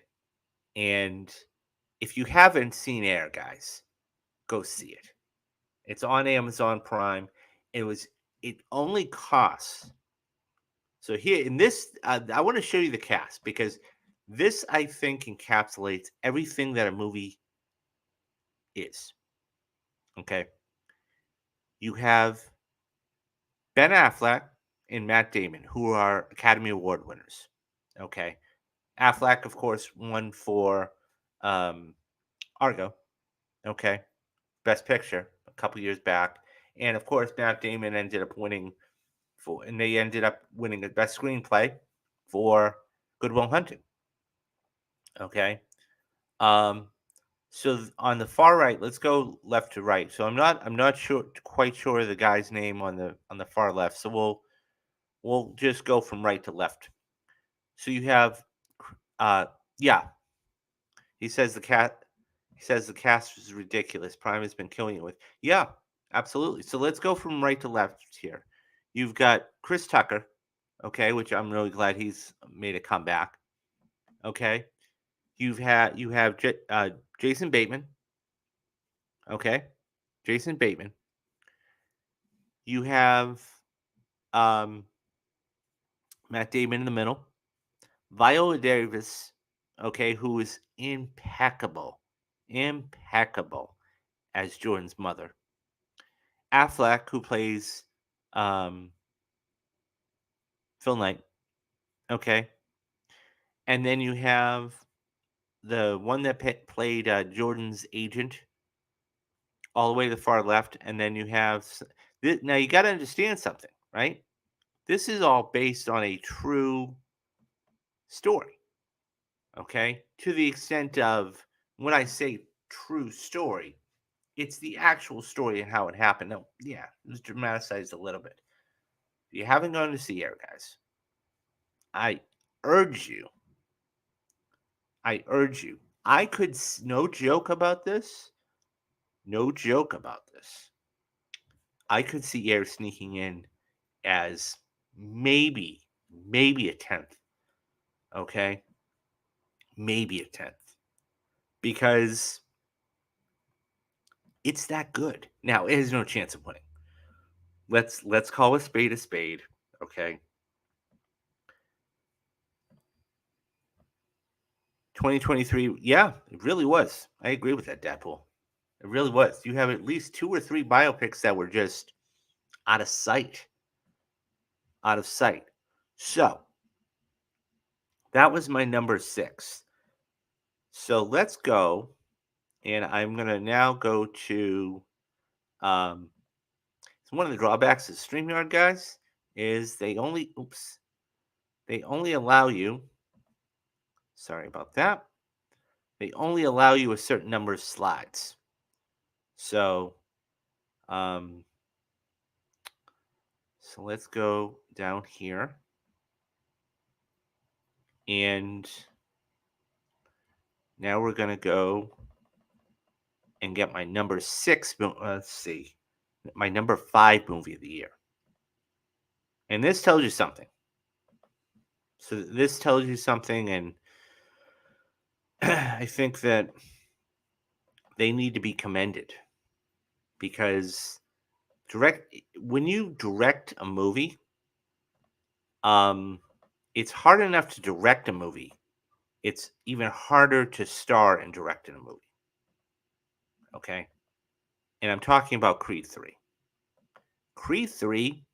And if you haven't seen Air, guys, go see it. It's on Amazon Prime. It was it only costs. So here in this, I want to show you the cast because this I think encapsulates everything that a movie is. Okay, you have Ben Affleck and Matt Damon, who are Academy Award winners. Okay, Affleck, of course, won for um, Argo. Okay, Best Picture a couple years back, and of course, Matt Damon ended up winning and they ended up winning the Best Screenplay for Good Will Hunting. Okay, um, so on the far right, let's go left to right. So I'm not quite sure of the guy's name on the far left. So we'll just go from right to left. So you have, uh, yeah, he says the cat. He says the cast is ridiculous. Prime has been killing it with. Yeah, absolutely. So let's go from right to left here. You've got Chris Tucker, okay, which I'm really glad he's made a comeback. Okay, you have Jason Bateman. Okay, Jason Bateman. You have um, Matt Damon in the middle. Viola Davis, okay, who is impeccable, impeccable as Jordan's mother. Affleck, who plays um, Phil Knight, okay, and then you have the one that played Jordan's agent, all the way to the far left, and then you have now you got to understand something, right? This is all based on a true story, okay? To the extent of when I say true story, it's the actual story and how it happened. No, yeah, it was dramatized a little bit. If you haven't gone to see Air, guys, I urge you, I urge you. I could, no joke about this, no joke about this. I could see Air sneaking in as maybe a 10th, okay? Maybe a 10th because it's that good. Now, it has no chance of winning. Let's call a spade, okay? 2023, yeah, it really was. I agree with that, Deadpool. It really was. You have at least two or three biopics that were just out of sight, out of sight. So that was my number 6. So let's go, and I'm gonna now go to um. So one of the drawbacks of StreamYard, guys, is they only allow you. Sorry about that. They only allow you a certain number of slides. So um, so let's go down here. And now we're going to go and get my number 6, let's see, my number 5 movie of the year. And this tells you something. So this tells you something, and I think that they need to be commended because when you direct a movie, it's hard enough to direct a movie. It's even harder to star and direct in a movie. Okay? And I'm talking about Creed 3. Creed 3,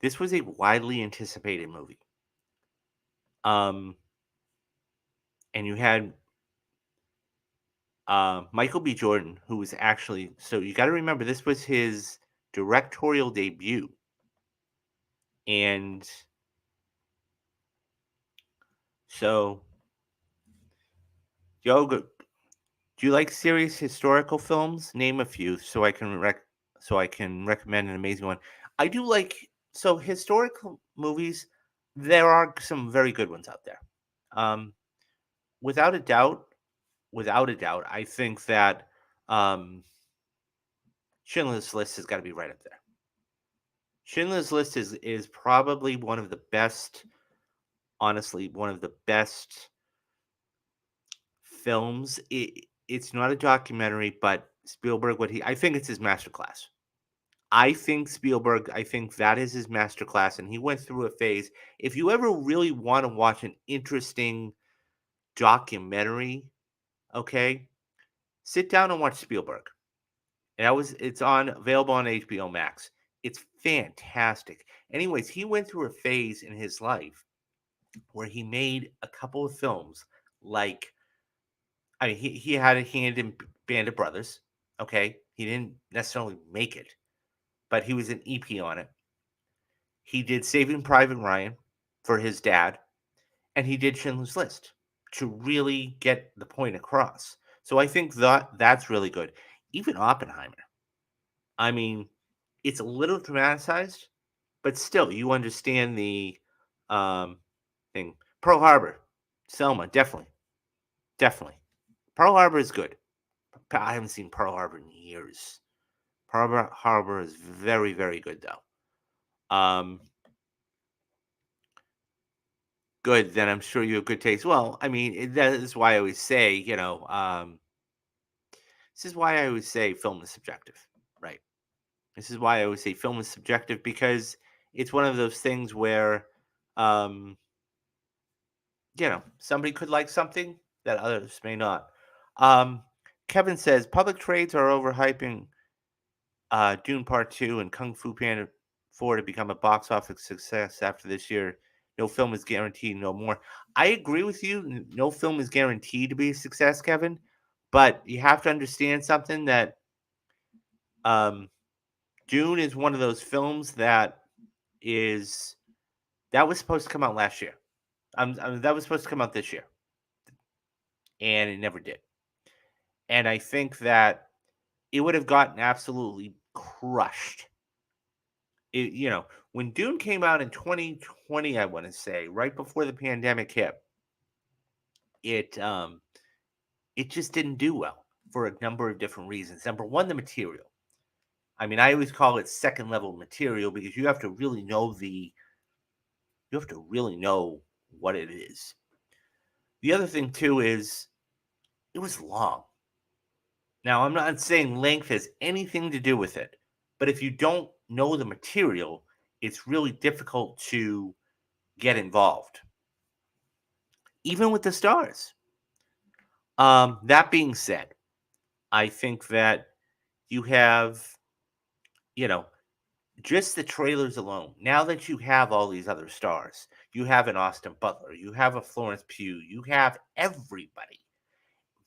this was a widely anticipated movie. And you had Michael B. Jordan, who was actually, so you got to remember, this was his directorial debut. And so, do you like serious historical films? Name a few so I can recommend an amazing one. I do like, so historical movies. There are some very good ones out there. Um, without a doubt, I think that um, Schindler's List has got to be right up there. Schindler's List is probably one of the best, honestly, one of the best films. It's not a documentary, but Spielberg, I think it's his masterclass. I think that is his masterclass, and he went through a phase. If you ever really want to watch an interesting documentary, okay, sit down and watch Spielberg. It's available on HBO Max. It's fantastic. Anyways, he went through a phase in his life where he made a couple of films like, I mean, he had a hand in Band of Brothers. Okay, he didn't necessarily make it, but he was an EP on it. He did Saving Private Ryan for his dad, and he did Schindler's List to really get the point across. So I think that's really good. Even Oppenheimer. I mean, it's a little dramatized, but still, you understand the um, thing. Pearl Harbor, Selma, definitely. Pearl Harbor is good. I haven't seen Pearl Harbor in years. Pearl Harbor is very, very good, though. Good, then I'm sure you have good taste. Well, I mean, that is why I always say, this is why I always say film is subjective, right? This is why I always say film is subjective because it's one of those things where, um, somebody could like something that others may not. Um, Kevin says public trades are overhyping Dune Part 2 and Kung Fu Panda 4 to become a box office success after this year. No film is guaranteed, no more. I agree with you. No film is guaranteed to be a success, Kevin. But you have to understand something that um, Dune is one of those films that was supposed to come out last year. That was supposed to come out this year, and it never did. And I think that it would have gotten absolutely crushed. When Dune came out in 2020, I want to say, right before the pandemic hit, it just didn't do well for a number of different reasons. Number one, the material. I mean, I always call it second level material because you have to really know what it is. The other thing too is it was long. Now, I'm not saying length has anything to do with it, but if you don't know the material, it's really difficult to get involved, even with the stars. That being said, I think that you have, you know, just the trailers alone. Now that you have all these other stars, you have an Austin Butler, you have a Florence Pugh, you have everybody.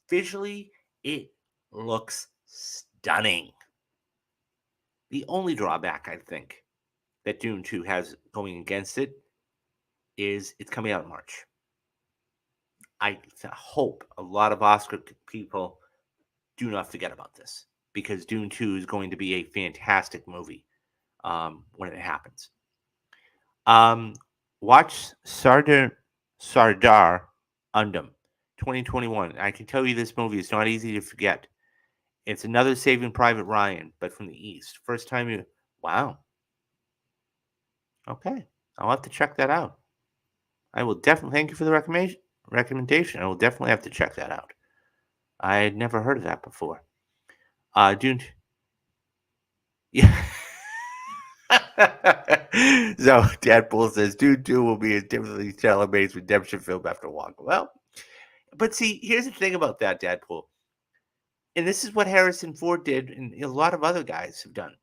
Visually, it looks stunning. The only drawback I think that Dune 2 has going against it is it's coming out in March. I hope a lot of Oscar people do not forget about this because Dune 2 is going to be a fantastic movie when it happens. Watch Sardar Undam 2021. I can tell you this movie is not easy to forget. It's another Saving Private Ryan, but from the East. First time you. Wow. Okay. I'll have to check that out. I will definitely thank you for the recommendation. I will definitely have to check that out. I had never heard of that before. Dune. Yeah. So Deadpool says Dune 2 will be a Timothy Chalamet's redemption film after Wonka. Well, but see, here's the thing about that Deadpool, and this is what Harrison Ford did, and a lot of other guys have done.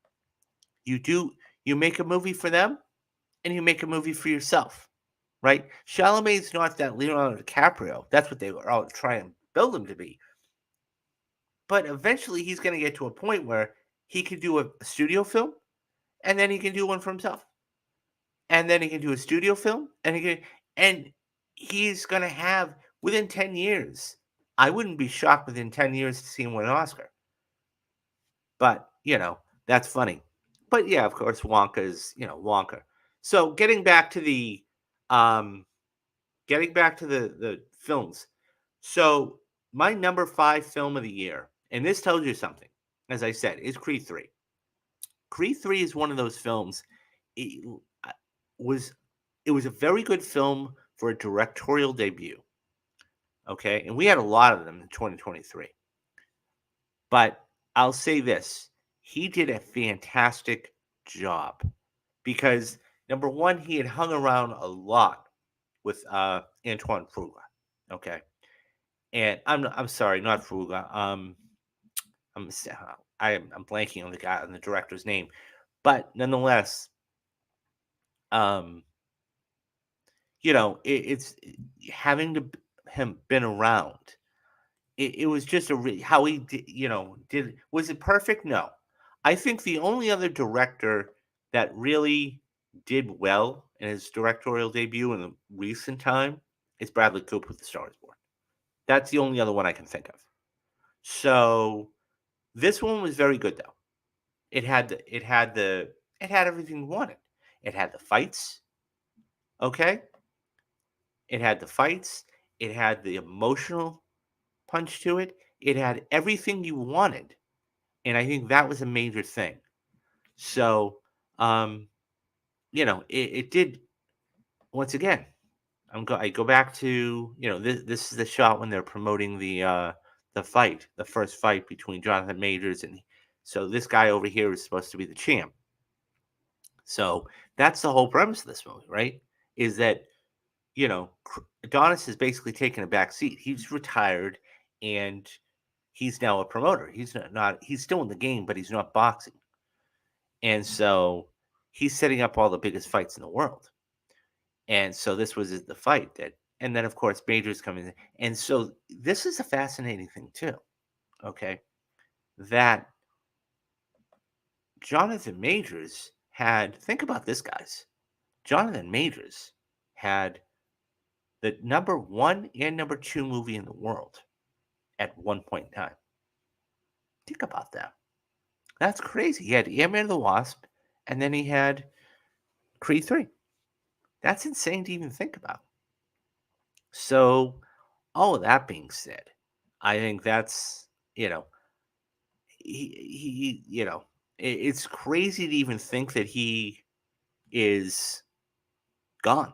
You make a movie for them, and you make a movie for yourself, right? Chalamet's not that Leonardo DiCaprio. That's what they were all trying to build him to be. But eventually, he's going to get to a point where he can do a studio film, and then he can do one for himself, and then he can do a studio film, and he's going to have within 10 years. I wouldn't be shocked within 10 years to see him win an Oscar. But that's funny. But yeah, of course, Wonka is Wonka. So um, getting back to the films. So my number 5 film of the year, and this tells you something, as I said, is Creed 3. Creed 3 is one of those films. It was it was a very good film for a directorial debut. Okay, and we had a lot of them in 2023. But I'll say this: he did a fantastic job because number one, he had hung around a lot with Antoine Fuqua. Okay, and I'm sorry, not Fuqua. I'm I'm blanking on the director's name, but nonetheless, um, it's having him been around. It was just how he did. Was it perfect? No, I think the only other director that really did well in his directorial debut in the recent time is Bradley Cooper with The Star Is Born. That's the only other one I can think of. So this one was very good though. It had everything you wanted. It had the fights, okay? It had the fights, it had the emotional punch to it. It had everything you wanted. And I think that was a major thing. So, um, it did once again. I go back to this is the shot when they're promoting the first fight between Jonathan Majors and so this guy over here is supposed to be the champ. So that's the whole premise of this movie, right? Is that Adonis has basically taken a back seat. He's retired and he's now a promoter. He's not he's still in the game, but he's not boxing. And so he's setting up all the biggest fights in the world. And so this was the fight and then of course Majors coming in. And so this is a fascinating thing too. Okay. That Jonathan Majors think about this, guys. Jonathan Majors had the number 1 and number 2 movie in the world at one point in time. Think about that. That's crazy. He had Ant-Man and the Wasp, and then he had Creed 3. That's insane to even think about. So, all of that being said, I think that's, it's crazy to even think that he is gone,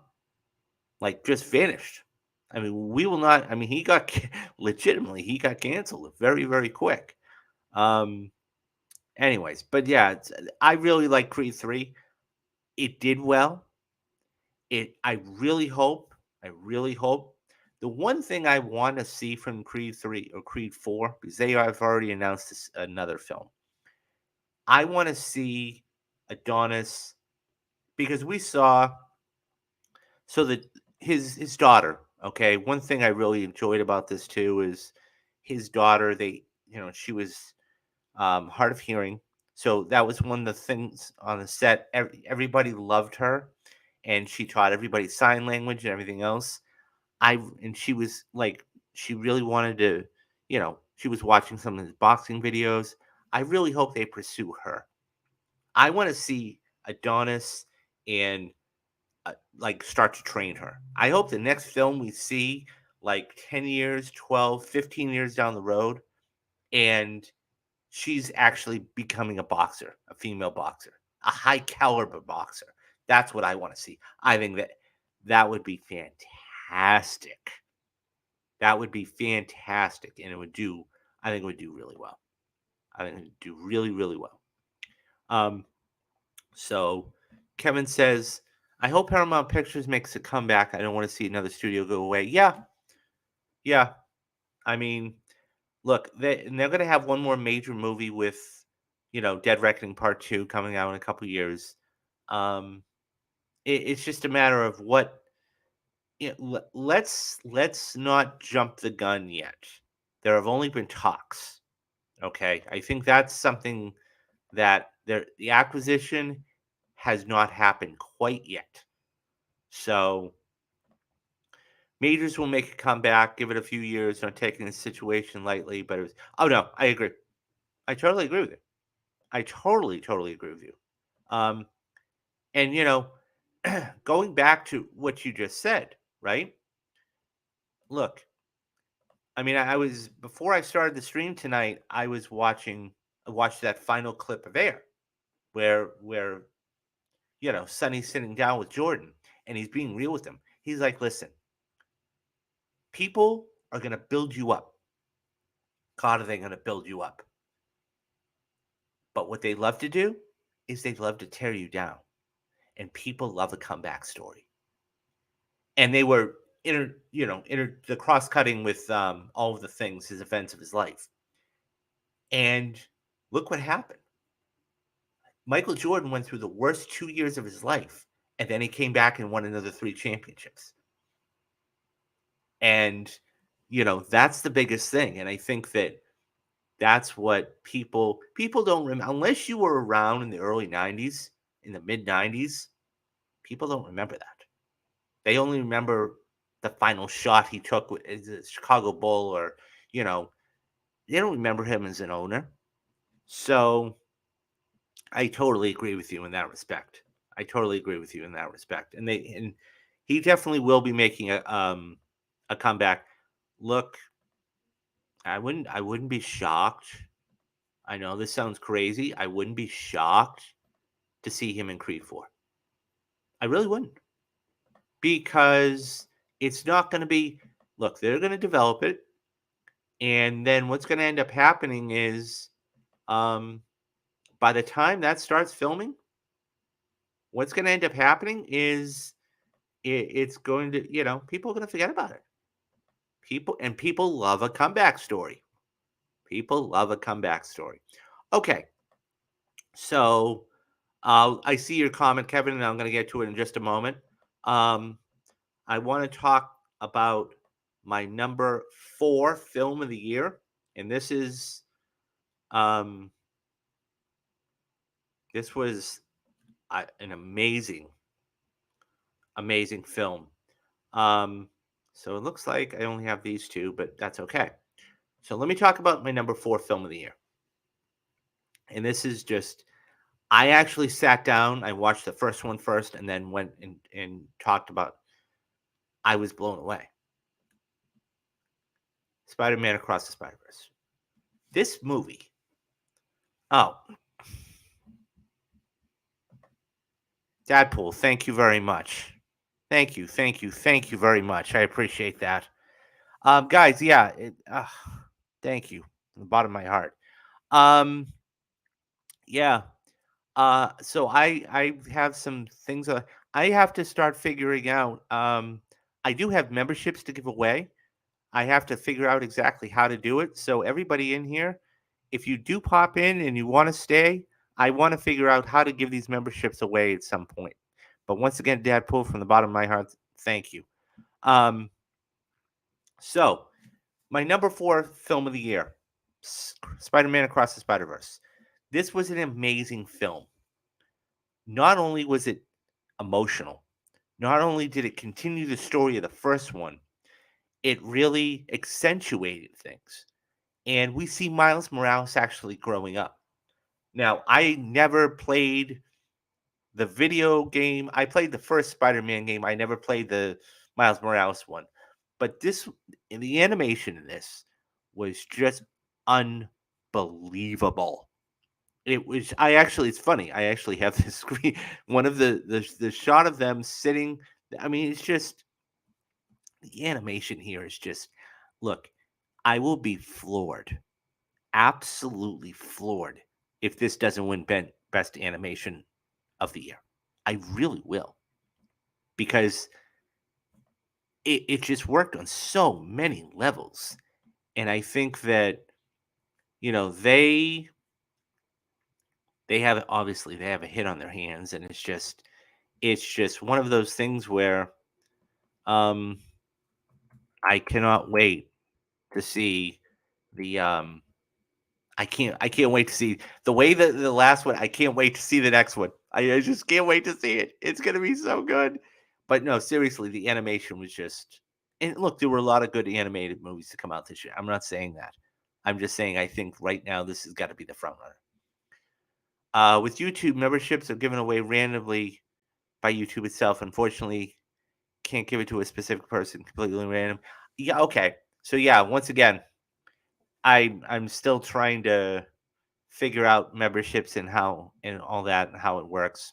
like just vanished. I mean, we will not. I mean, legitimately he got canceled very, very quick. Anyways, but yeah, I really like Creed 3. It did well. I really hope. The one thing I want to see from Creed 3 or Creed 4, because they have already announced another film. I want to see Adonis because we saw so that his daughter, okay, one thing I really enjoyed about this too is his daughter, she was hard of hearing. So that was one of the things on the set. Everybody loved her, and she taught everybody sign language and everything else. And she was like, she really wanted to, she was watching some of his boxing videos. I really hope they pursue her. I want to see Adonis and like start to train her. I hope the next film we see like 10 years, 12, 15 years down the road, and she's actually becoming a boxer, a female boxer, a high caliber boxer. That's what I want to see. I think that would be fantastic. That would be fantastic, and it would do. I think it would do really well. I think it would do really, really well. Um, so Kevin says, "I hope Paramount Pictures makes a comeback. I don't want to see another studio go away." Yeah, yeah. I mean, look, they're going to have one more major movie with, Dead Reckoning Part Two coming out in a couple years. Um, it's just a matter of what. Let's not jump the gun yet. There have only been talks. Okay, I think that's something that the acquisition has not happened quite yet. So Majors will make a comeback. Give it a few years. Not taking the situation lightly, but it was. Oh no, I agree. I totally agree with you. I totally, totally agree with you. Um, and going back to what you just said, right? Look, I mean, I was before I started the stream tonight. I watched that final clip of Air, where Sonny's sitting down with Jordan, and he's being real with him. He's like, "Listen, people are gonna build you up. God, are they gonna build you up? But what they love to do is they love to tear you down, and people love a comeback story." And they were the cross cutting with all of the things, his events of his life. And look what happened. Michael Jordan went through the worst 2 years of his life, and then he came back and won another 3 championships. And that's the biggest thing. And I think that's what people don't remember, unless you were around in the early 90s, in the mid 90s. People don't remember that. They only remember the final shot he took with the Chicago Bull, or they don't remember him as an owner. So I totally agree with you in that respect. I totally agree with you in that respect. And he definitely will be making a comeback. Look, I wouldn't be shocked. I know this sounds crazy. I wouldn't be shocked to see him in Creed 4. I really wouldn't. Because it's not going to be, look, they're going to develop it. And then what's going to end up happening is by the time that starts filming, what's going to end up happening is it's going to, people are going to forget about it. People love a comeback story. People love a comeback story. Okay. So I see your comment, Kevin, and I'm going to get to it in just a moment. I want to talk about my number 4 film of the year, and this was an amazing, amazing film. So it looks like I only have these two, but that's okay. So let me talk about my number 4 film of the year, and this is just. I actually sat down. I watched the first one first, and then went and talked about. I was blown away. Spider-Man Across the Spider-Verse. This movie. Oh, Deadpool, thank you very much. Thank you, thank you, thank you very much. I appreciate that. Guys, yeah, thank you from the bottom of my heart. Yeah. So I have some things I have to start figuring out. I do have memberships to give away. I have to figure out exactly how to do it. So everybody in here, if you do pop in and you want to stay, I want to figure out how to give these memberships away at some point. But once again, Deadpool, from the bottom of my heart, thank you. So my number 4 film of the year, Spider-Man Across the Spider-Verse. This was an amazing film. Not only was it emotional, not only did it continue the story of the first one, it really accentuated things. And we see Miles Morales actually growing up. Now, I never played the video game. I played the first Spider-Man game. I never played the Miles Morales one. But the animation in this was just unbelievable. unbelievable. It was I actually it's funny. I actually have the screen one of the shot of them sitting. I mean, it's just the animation here is just look, I will be floored, absolutely floored if this doesn't win best animation of the year. I really will because it just worked on so many levels. And I think that, you know, they have obviously they have a hit on their hands, and it's just one of those things where um I cannot wait to see the I can't wait to see the way that the last one. I can't wait to see the next one. I just can't wait to see it. It's gonna be so good. But no, seriously, the animation was just and look, there were a lot of good animated movies to come out this year. I'm not saying that. I'm just saying I think right now this has got to be the front runner. With YouTube, memberships are given away randomly by YouTube itself. Unfortunately, can't give it to a specific person, completely random. Yeah, okay. So yeah, once again, I'm still trying to figure out memberships and how and all that and how it works.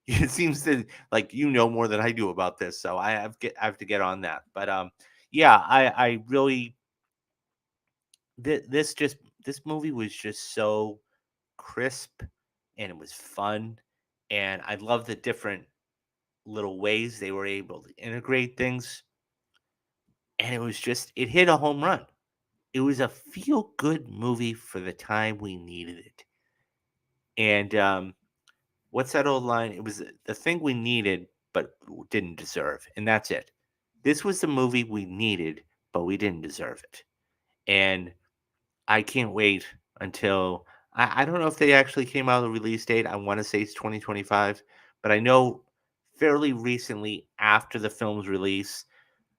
It seems to like you know more than I do about this, so I have to get on that. But yeah, I really this just this movie was just so crisp and it was fun and I love the different little ways they were able to integrate things and it was just it hit a home run. It was a feel good movie for the time we needed it. And what's that old line? It was the thing we needed but didn't deserve. And that's it. This was the movie we needed but we didn't deserve it. And I can't wait until I don't know if they actually came out with a release date. I want to say it's 2025, but I know fairly recently after the film's release,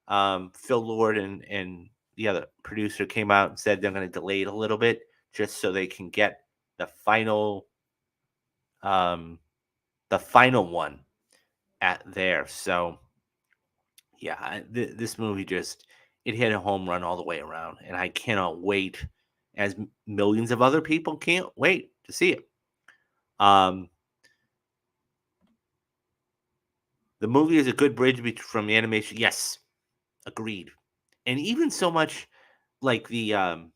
Phil Lord and the other producer came out and said they're going to delay it a little bit just so they can get the final um, the final one at there. So yeah, this movie just it hit a home run all the way around, and I cannot wait. As millions of other people can't wait to see it. Um, the movie is a good bridge from the animation. Yes, agreed. And even so much like the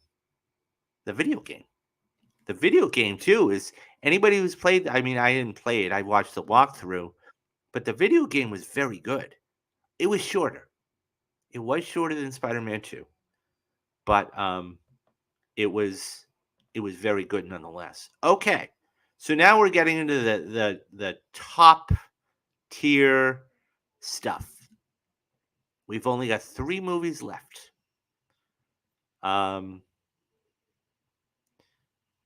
video game. The video game too is anybody who's played. I mean, I didn't play it. I watched the walkthrough, but the video game was very good. It was shorter. It was shorter than Spider-Man 2, but it was it was very good nonetheless. Okay, so now we're getting into the top tier stuff. We've only got 3 movies left. Um,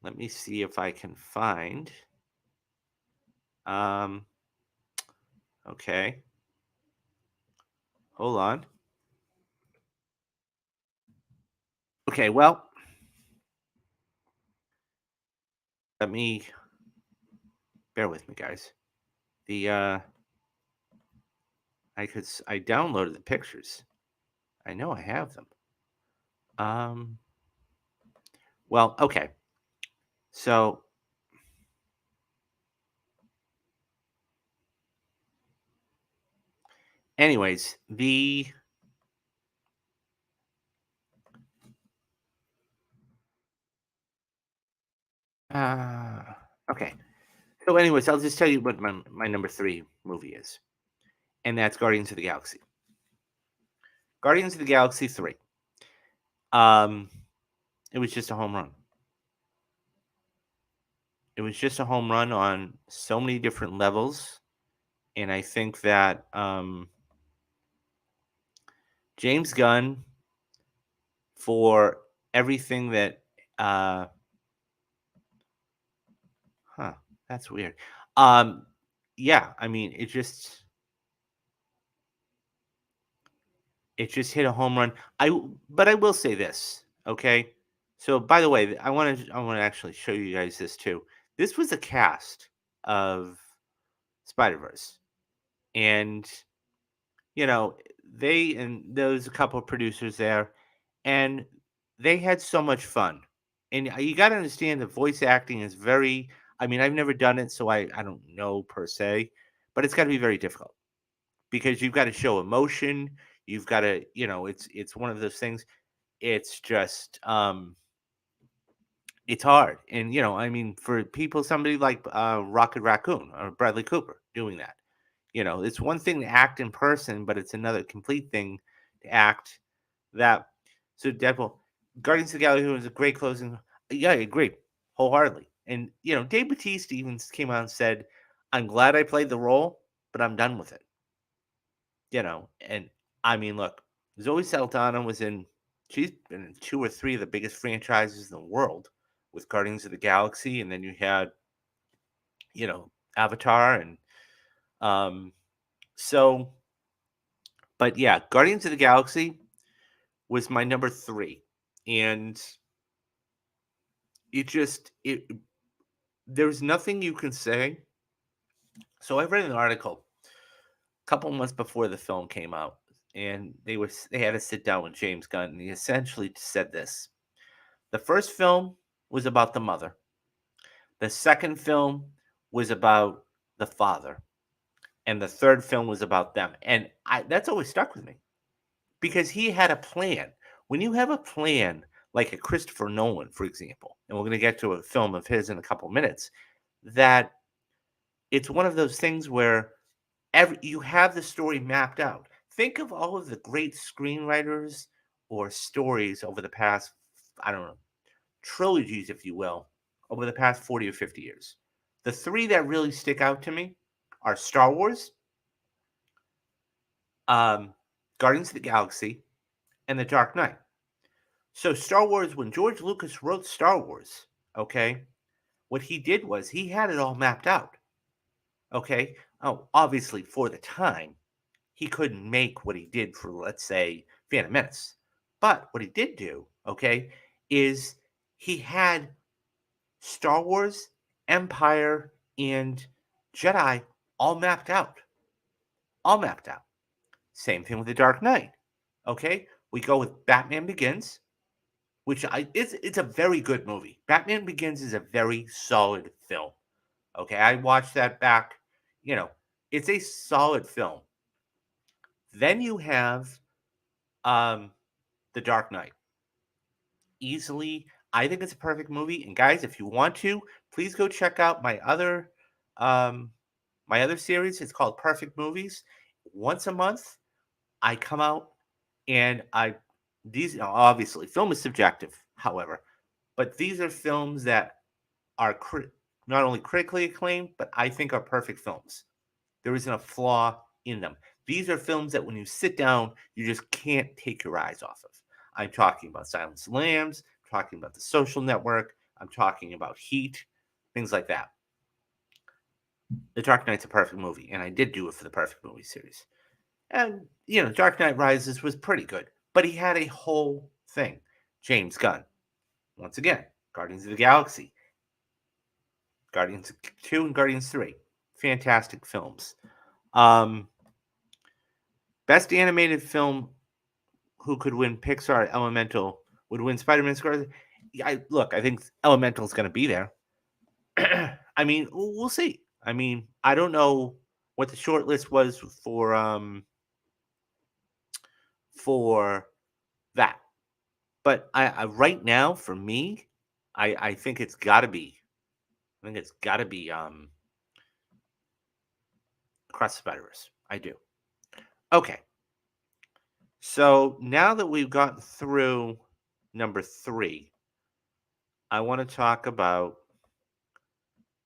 let me see if I can find. Um, okay, hold on. Okay, well, let me bear with me, guys. The I downloaded the pictures. I know I have them. Um, well, okay. So, anyways, the uh, okay. So, anyways, I'll just tell you what my number 3 movie is, and that's Guardians of the Galaxy. Guardians of the Galaxy 3. Um, it was just a home run. It was just a home run on so many different levels, and I think that James Gunn for everything that uh, huh, that's weird. Um, yeah, I mean, it just hit a home run. But I will say this, okay? So by the way, I want to actually show you guys this too. This was a cast of Spider-Verse. And you know, there was a couple of producers there and they had so much fun. And you got to understand the voice acting is very. I mean, I've never done it, so I don't know per se, but it's got to be very difficult because you've got to show emotion. You've got to, it's one of those things. It's just it's hard, and I mean, for people, somebody like Rocket Raccoon or Bradley Cooper doing that. It's one thing to act in person, but it's another complete thing to act that. So Deadpool, Guardians of the Galaxy was a great closing. Yeah, I agree wholeheartedly. And Dave Bautista even came out and said, "I'm glad I played the role, but I'm done with it." And I mean, look, Zoe Saldana was in. She's been in two or three of the biggest franchises in the world with Guardians of the Galaxy, and then you had, Avatar, and um, so. But yeah, Guardians of the Galaxy was my number three, and it there's nothing you can say. So I read an article a couple months before the film came out, and they had to sit down with James Gunn, and he essentially said this: the first film was about the mother, the second film was about the father, and the third film was about them. And that's always stuck with me because he had a plan. When you have a plan, like a Christopher Nolan, for example, and we're going to get to a film of his in a couple minutes, that it's one of those things where you have the story mapped out. Think of all of the great screenwriters or stories over the past, I don't know, trilogies, if you will, over the past 40 or 50 years. The three that really stick out to me are Star Wars, um, Guardians of the Galaxy, and The Dark Knight. So Star Wars, when George Lucas wrote Star Wars, okay, what he did was he had it all mapped out. Okay. Oh, obviously for the time, he couldn't make what he did for, let's say, Phantom Menace. But what he did do, okay, is he had Star Wars, Empire, and Jedi all mapped out. All mapped out. Same thing with The Dark Knight. Okay. We go with Batman Begins, which it's a very good movie. Batman Begins is a very solid film. Okay, I watched that back. You know, it's a solid film. Then you have um The Dark Knight. Easily, I think it's a perfect movie. And guys, if you want to, please go check out um my other series. It's called Perfect Movies. Once a month, I come out and I these obviously film is subjective, however, but these are films that are not only critically acclaimed, but I think are perfect films. There isn't a flaw in them. These are films that when you sit down, you just can't take your eyes off of. I'm talking about Silence of the Lambs, I'm talking about The Social Network, I'm talking about Heat, things like that. The Dark Knight's a perfect movie, and I did do it for the Perfect Movie series. And, Dark Knight Rises was pretty good, but he had a whole thing. James Gunn, once again, Guardians of the Galaxy, Guardians 2 and Guardians 3. Fantastic films. Um, Best animated film, who could win? Pixar, Elemental would win. Spider-Man Square. I think Elemental is going to be there. I mean, we'll see. I mean, I don't know what the short list was for that, but I right now for me, I think it's got to be. I think it's got to be Across the Spider-Verse. I do. Okay. So now that we've gotten through number 3, I want to talk about.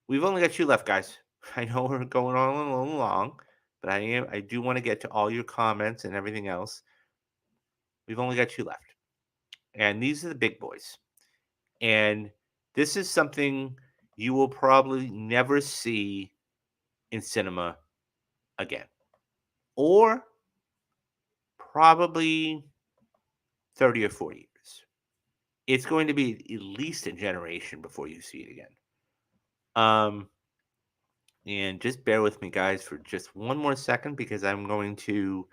We've only got 2 left, guys. I know we're going on a little long, but I do want to get to all your comments and everything else. We've only got 2 left. And these are the big boys. And this is something you will probably never see in cinema again. Or probably 30 or 40 years. It's going to be at least a generation before you see it again. And just bear with me, guys, for just one more second because I'm going to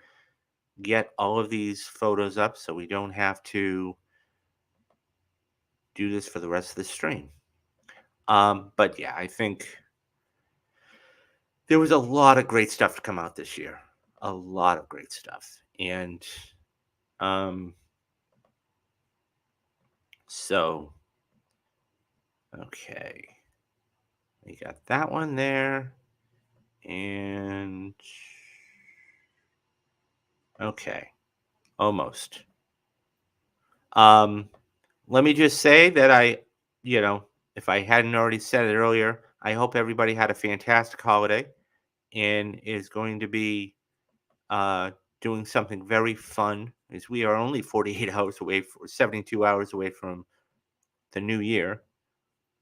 get all of these photos up so we don't have to do this for the rest of the stream. But yeah, I think there was a lot of great stuff to come out this year. A lot of great stuff. And um, so, okay. We got that one there. And okay. Almost. Um, Let me just say that if I hadn't already said it earlier, I hope everybody had a fantastic holiday and is going to be uh, doing something very fun. As we are only 48 hours away, 72 hours away from the new year.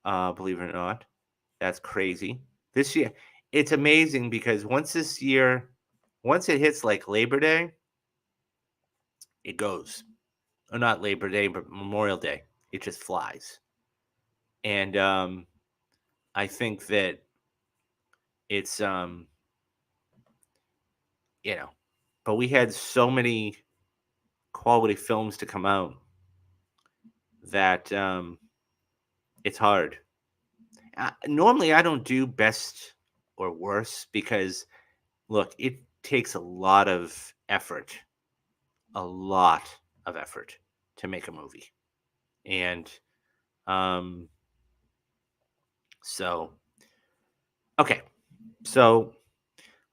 Believe it or not, that's crazy. This year, it's amazing because once it hits like Labor Day, it goes. Or not Labor Day, but Memorial Day. It just flies. And I think that it's you know, but we had so many quality films to come out that it's hard. Normally, I don't do best or worst because look, it takes a lot of effort to make a movie, and um, so okay, so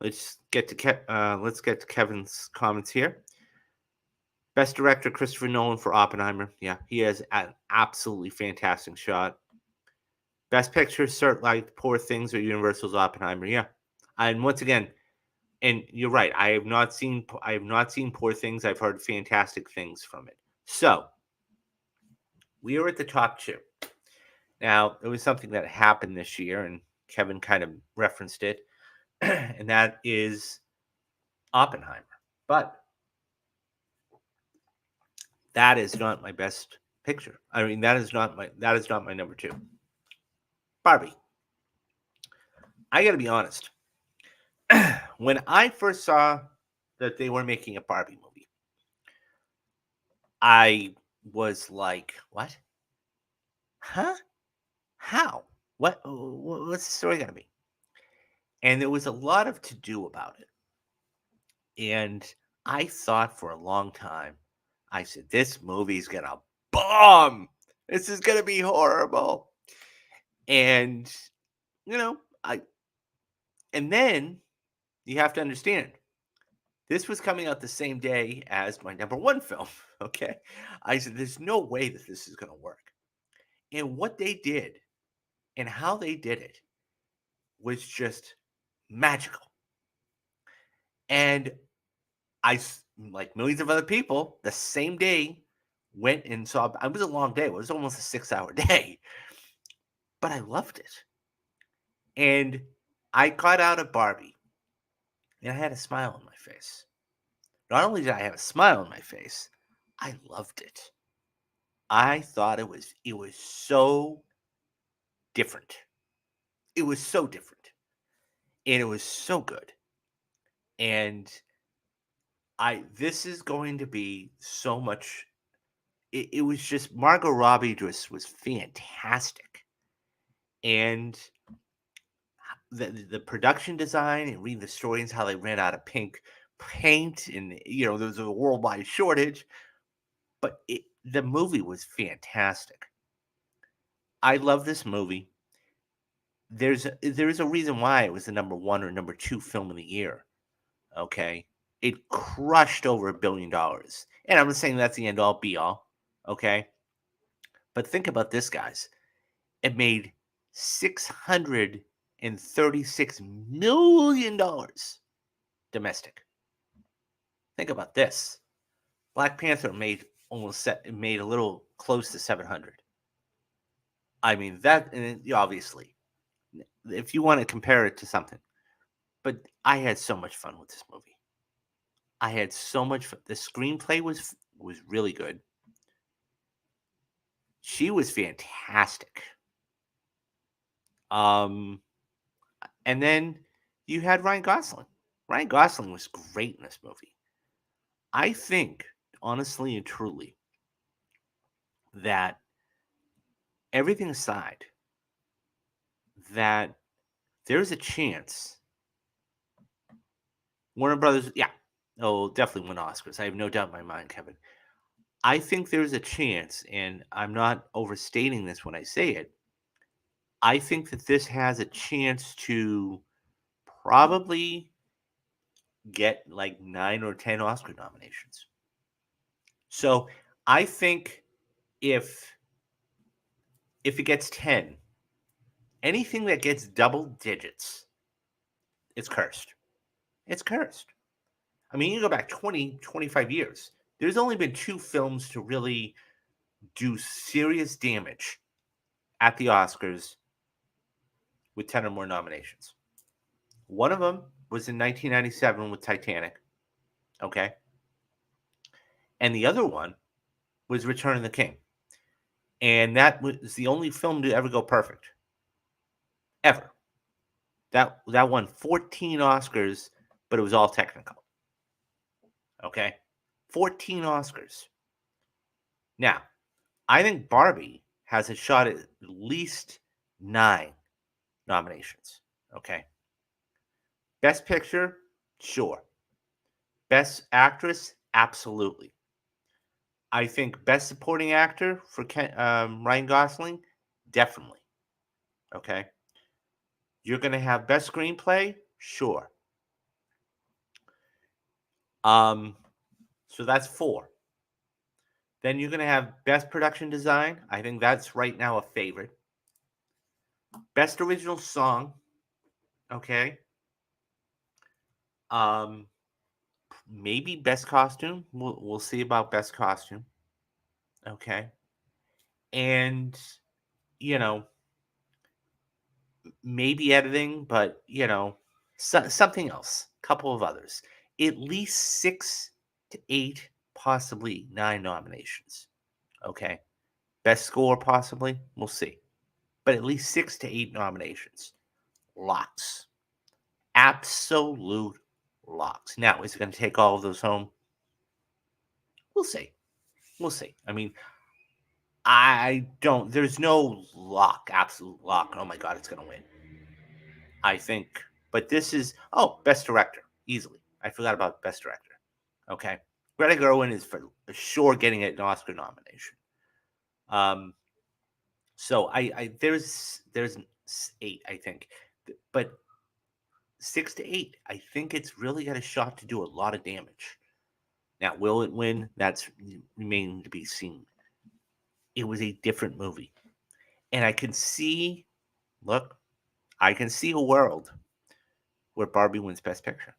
let's get to Kevin's comments here. Best director Christopher Nolan for Oppenheimer. Yeah, he has an absolutely fantastic shot. Best picture, cert like Poor Things or Universal's Oppenheimer. Yeah, and once again, and you're right. I have not seen Poor Things. I've heard fantastic things from it. So we are at the top two. Now it was something that happened this year, and Kevin kind of referenced it, and that is Oppenheimer. But that is not my best picture. I mean, that is not my number two. Barbie. I got to be honest. When I first saw that they were making a Barbie movie, I was like, "What? Huh? How? What's the story gonna be?" And there was a lot of to do about it. And I thought for a long time, I said, "This movie's gonna bomb. This is gonna be horrible." And you know, I and then you have to understand this was coming out the same day as my number one film. Okay. I said, there's no way that this is going to work. And what they did and how they did it was just magical. And like millions of other people, the same day went and saw. It was a long day. It was almost a 6 hour day, but I loved it. And I got out of Barbie and I had a smile on my face. Not only did I have a smile on my face, I loved it. I thought it was so different. It was so different. And it was so good. And I this is going to be so much it was just Margot Robbie just was fantastic. And the production design and reading the stories how they ran out of pink paint and there was a worldwide shortage, but the movie was fantastic. I love this movie. There's a reason why it was the number one or number two film of the year. Okay, it crushed over $1 billion, and I'm not saying that's the end all be all. Okay, but think about this, guys. It made $636 million domestic. Think about this. Black Panther made a little close to 700. I mean that, and obviously, if you want to compare it to something, but I had so much fun with this movie. I had so much fun. The screenplay was really good. She was fantastic. Um, and then you had Ryan Gosling. Ryan Gosling was great in this movie. I think, honestly and truly, that everything aside, that there's a chance Warner Brothers, yeah, oh, definitely win Oscars. I have no doubt in my mind, Kevin. I think there's a chance, and I'm not overstating this when I say it. I think that this has a chance to probably get like 9 or 10 Oscar nominations. So I think if if it gets 10, anything that gets double digits, it's cursed. It's cursed. I mean, you go back 20, 25 years. There's only been two films to really do serious damage at the Oscars with 10 or more nominations. One of them was in 1997 with Titanic, okay? And the other one was Return of the King. And that was the only film to ever go perfect. Ever. That won 14 Oscars, but it was all technical. Okay? 14 Oscars. Now, I think Barbie has a shot at least 9 nominations. Okay? Best Picture, sure. Best Actress, absolutely. I think Best Supporting Actor for Ryan Gosling, definitely. Okay? You're going to have Best Screenplay, sure. Um, so that's 4. Then you're going to have Best Production Design. I think that's right now a favorite. Best Original Song, okay. Um, maybe Best Costume. We'll see about Best Costume, okay. And you know, maybe editing, but something else. Couple of others. At least 6 to 8, possibly 9 nominations. Okay. Best score, possibly. We'll see. But at least 6 to 8 nominations. Lots. Absolute locks. Now, is it going to take all of those home? We'll see. We'll see. I mean, I don't, there's no lock, absolute lock. Oh my God, it's going to win. I think, but this is, Best Director, easily. I forgot about Best Director. Okay. Greta Gerwig is for sure getting an Oscar nomination. Um, so there's 8, I think, but 6 to 8, I think it's really got a shot to do a lot of damage. Now, will it win? That's remaining to be seen. It was a different movie, and I can see, look, I can see a world where Barbie wins Best Picture.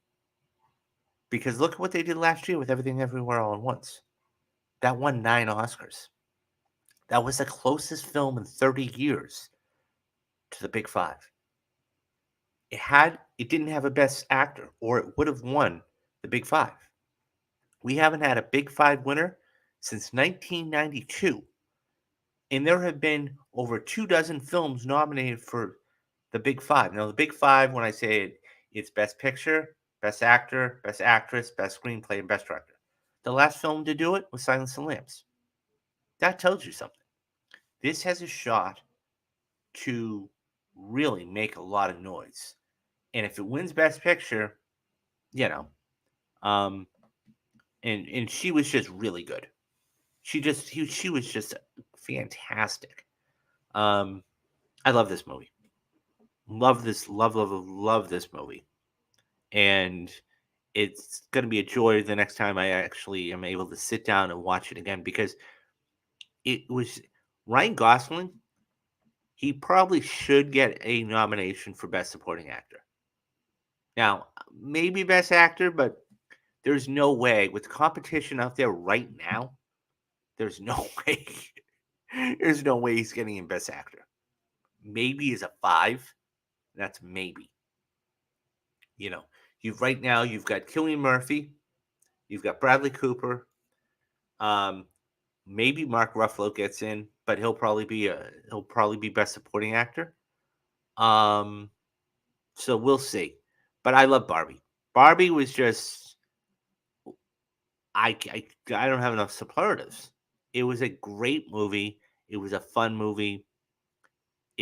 Because look at what they did last year with Everything Everywhere All at Once. That won 9 Oscars. That was the closest film in 30 years to the Big Five. It didn't have a Best Actor, or it would have won the Big Five. We haven't had a Big Five winner since 1992, and there have been over 24 films nominated for the Big Five. Now, the Big Five, when I say it, it's Best Picture, Best Actor, Best Actress, Best Screenplay, and Best Director. The last film to do it was Silence of the Lambs. That tells you something. This has a shot to really make a lot of noise. And if it wins Best Picture, you know, um, and she was just really good. She was just fantastic. Um, I love this movie. Love this movie. And it's going to be a joy the next time I actually am able to sit down and watch it again, because it was Ryan Gosling. He probably should get a nomination for Best Supporting Actor. Now, maybe Best Actor, but there's no way with the competition out there right now. There's no way. There's no way he's getting in Best Actor. Maybe is a 5. That's maybe. You know, you've got Cillian Murphy, you've got Bradley Cooper. Maybe Mark Ruffalo gets in, but he'll probably be Best Supporting Actor. So we'll see. But I love Barbie. Barbie was just I don't have enough superlatives. It was a great movie. It was a fun movie.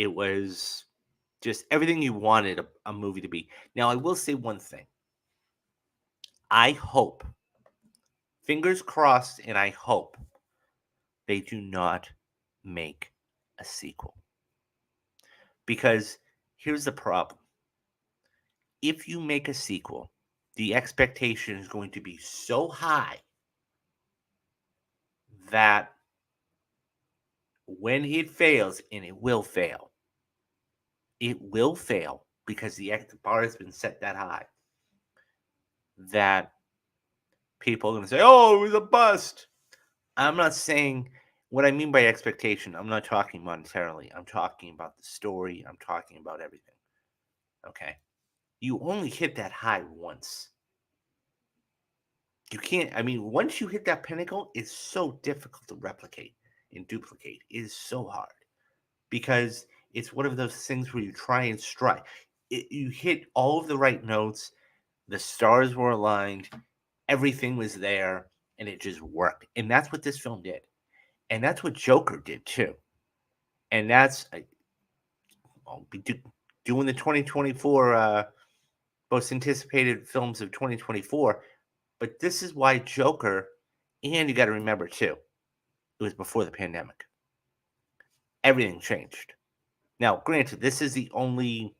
It was just everything you wanted a movie to be. Now, I will say one thing. I hope, fingers crossed, and I hope they do not make a sequel. Because here's the problem. If you make a sequel, the expectation is going to be so high that when it fails, and it will fail because the bar has been set that high, that people are going to say, oh, it was a bust. I'm not saying what I mean by expectation. I'm not talking monetarily. I'm talking about the story. I'm talking about everything. Okay. You only hit that high once. You can't, I mean, once you hit that pinnacle, it's so difficult to replicate and duplicate. It is so hard because it's one of those things where you try and strike. You hit all of the right notes, the stars were aligned, everything was there, and it just worked. And that's what this film did. And that's what Joker did too. And that's, I'll be doing the 2024 most anticipated films of 2024. But this is why Joker, and you got to remember too, it was before the pandemic. Everything changed. Now, granted, this is the only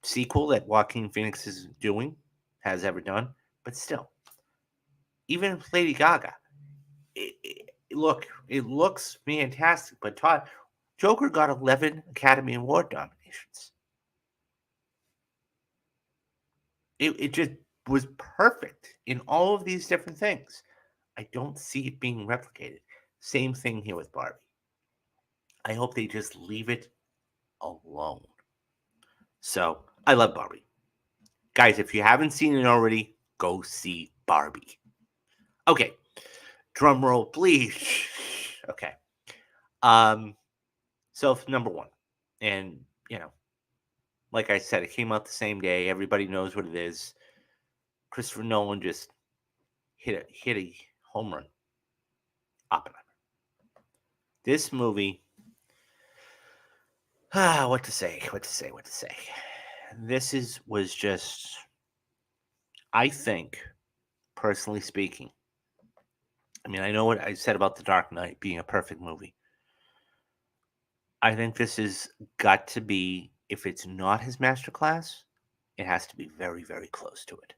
sequel that Joaquin Phoenix is doing, has ever done, but still, even Lady Gaga, look, it looks fantastic. But Todd, Joker got 11 Academy Award nominations. It just was perfect in all of these different things. I don't see it being replicated. Same thing here with Barbie. I hope they just leave it alone. So, I love Barbie. Guys, if you haven't seen it already, go see Barbie. Okay. Drum roll, please. Okay. So number one. And, like I said, it came out the same day. Everybody knows what it is. Christopher Nolan just hit a home run. Oppenheimer. This movie, what to say. This was just, I think, personally speaking, I mean, I know what I said about The Dark Knight being a perfect movie. I think this has got to be, if it's not his masterclass, it has to be very, very close to it.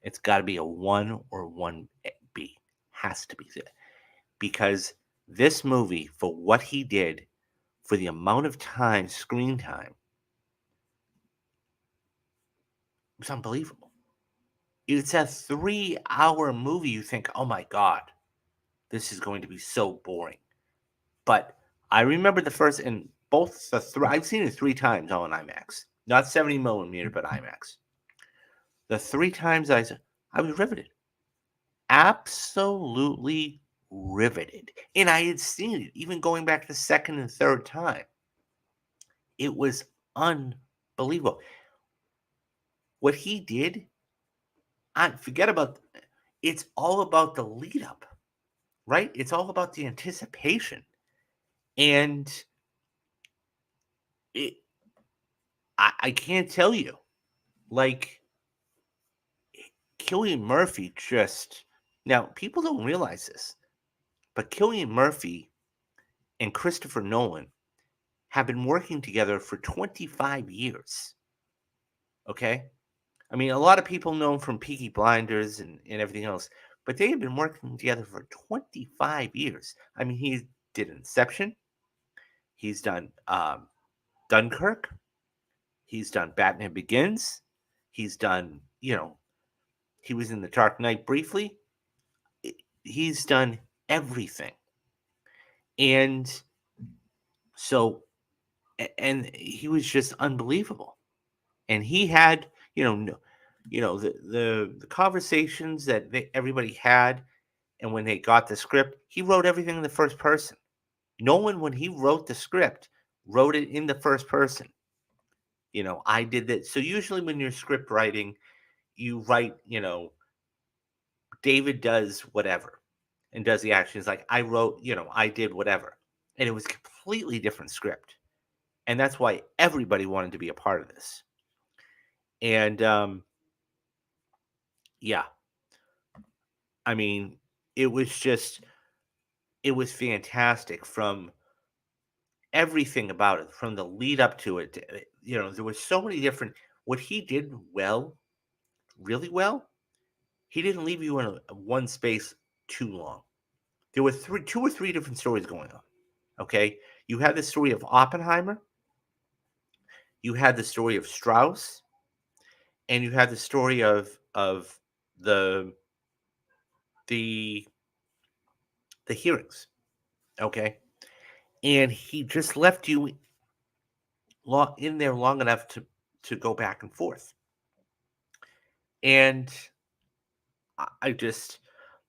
It's got to be a 1 or 1B. Has to be it. Because this movie, for what he did, for the amount of time, screen time, it was unbelievable. It's a 3-hour movie. You think, oh my God, this is going to be so boring. But I remember the first, and both I've seen it 3 times on IMAX, not 70 millimeter, but IMAX. The 3 times I was riveted, absolutely riveted, and I had seen it even going back the second and third time. It was unbelievable what he did. I forget about. It's all about the lead up, right? It's all about the anticipation, and it. I can't tell you, like Cillian Murphy just now. People don't realize this, but Cillian Murphy and Christopher Nolan have been working together for 25 years. Okay? I mean, a lot of people know him from Peaky Blinders and everything else, but they have been working together for 25 years. I mean, he did Inception, he's done Dunkirk, he's done Batman Begins, he's done, he was in The Dark Knight briefly. He's done everything. And so, and he was just unbelievable. And he had, the conversations that everybody had, and when they got the script, he wrote everything in the first person. Nolan, when he wrote the script, wrote it in the first person. I did that. So usually when you're script writing, you write, David does whatever and does the actions. Like I wrote, I did whatever. And it was completely different script. And that's why everybody wanted to be a part of this. And yeah, I mean, it was just, it was fantastic from everything about it, from the lead up to it. There was so many different, what he did well, really well, he didn't leave you in one space too long. There were two or three different stories going on. Okay, you had the story of Oppenheimer, you had the story of Strauss, and you had the story of the the the hearings. Okay, and he just left you in there long enough to go back and forth. And I just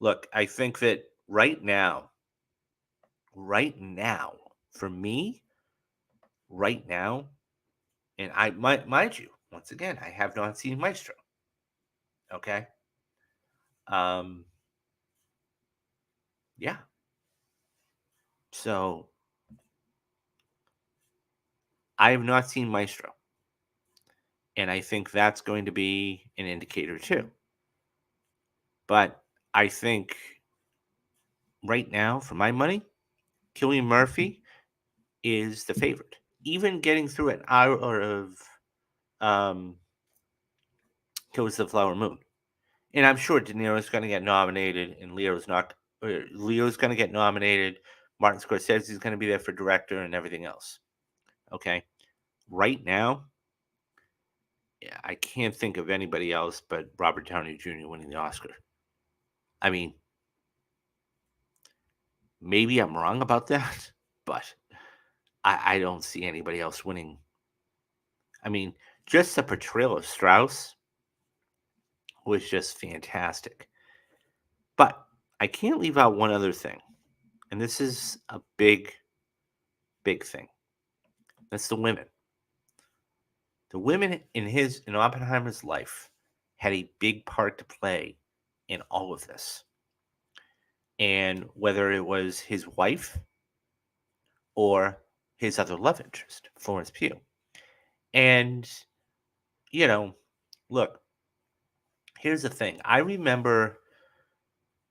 look. I think that right now, for me, right now, and mind you, once again, I have not seen Maestro. Okay, um, yeah. So I have not seen Maestro, and I think that's going to be an indicator too. But I think right now, for my money, Cillian Murphy is the favorite. Even getting through an hour of um, Killers of the Flower Moon. And I'm sure De Niro's going to get nominated, and Leo's not. Leo's going to get nominated. Martin Scorsese is going to be there for director and everything else. Okay, right now, yeah, I can't think of anybody else but Robert Downey Jr. winning the Oscar. I mean, maybe I'm wrong about that, but I don't see anybody else winning. I mean, just the portrayal of Strauss was just fantastic. But I can't leave out one other thing, and this is a big thing. That's the women. The women in Oppenheimer's life had a big part to play in all of this. And whether it was his wife or his other love interest, Florence Pugh. And, you know, look, here's the thing. I remember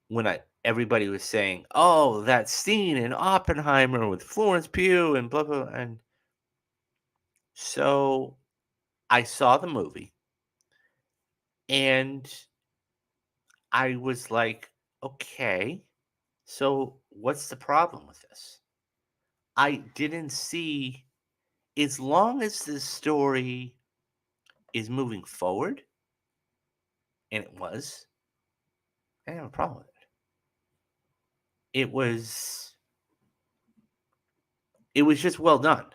when everybody was saying, "Oh, that scene in Oppenheimer with Florence Pugh and blah blah," and so I saw the movie and I was like, "Okay, so what's the problem with this?" I didn't see, as long as this story is moving forward, and it was, I didn't have a problem with it. It was just well done.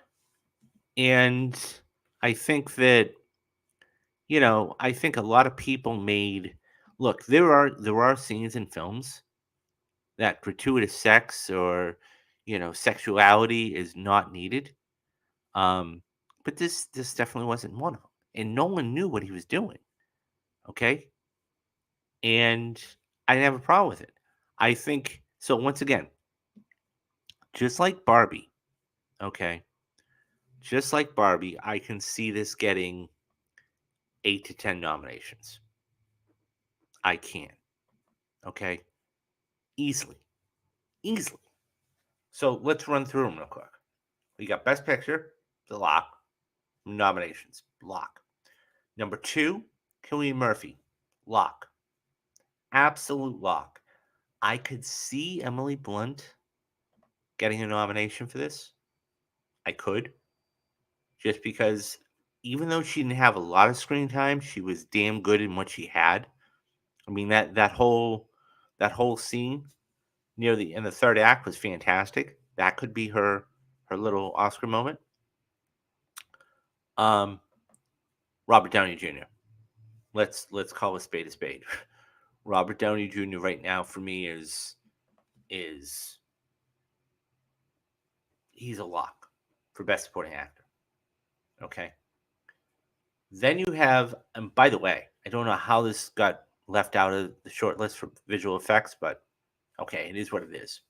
And I think that, I think a lot of people made, look, there are scenes in films that gratuitous sex or, sexuality is not needed. Um, but this definitely wasn't one of them. And no one knew what he was doing. Okay. And I didn't have a problem with it. I think so. Once again, just like Barbie, okay, just like Barbie, I can see this getting 8 to 10 nominations. I can, okay, easily, easily. So let's run through them real quick. We got Best Picture, the lock, nominations, lock. Number two, Cillian Murphy, lock, absolute lock. I could see Emily Blunt getting a nomination for this. I could, just because even though she didn't have a lot of screen time, she was damn good in what she had. I mean that whole scene near the in the third act was fantastic. That could be her little Oscar moment. Um, Robert Downey Jr. Let's call a spade a spade. Robert Downey Jr. right now for me is he's a lock for best supporting actor. Okay. Then you have, and by the way, I don't know how this got left out of the short list for visual effects, but okay, it is what it is.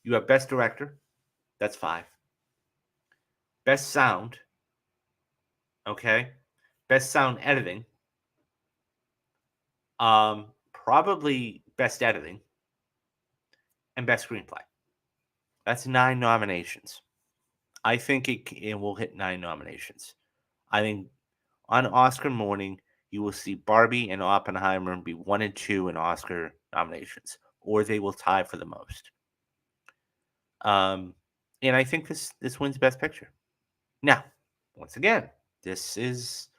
You have best director, that's five. best sound, okay, best sound editing, probably best editing, and best screenplay. That's 9 nominations. I think it will hit 9 nominations. I think on Oscar morning, you will see Barbie and Oppenheimer be 1 and 2 in Oscar nominations, or they will tie for the most. And I think this wins Best Picture. Now, once again, this is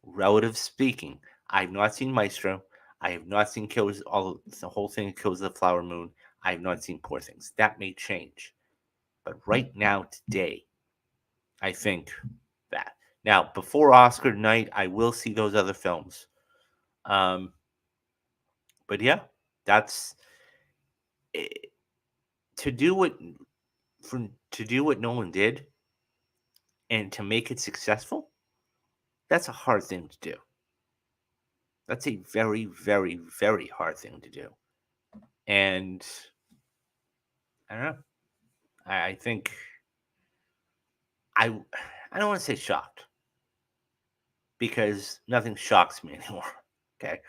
relative speaking. I have not seen Maestro. I have not seen Kills all the whole thing of Kills of the Flower Moon. I have not seen Poor Things. That may change, but right now, today, I think that. Now, before Oscar night, I will see those other films. Um, but yeah, that's it, to do what to do what Nolan did and to make it successful. That's a hard thing to do. That's a very, very, very hard thing to do. And I don't know. I think I I don't want to say shocked because nothing shocks me anymore. Okay,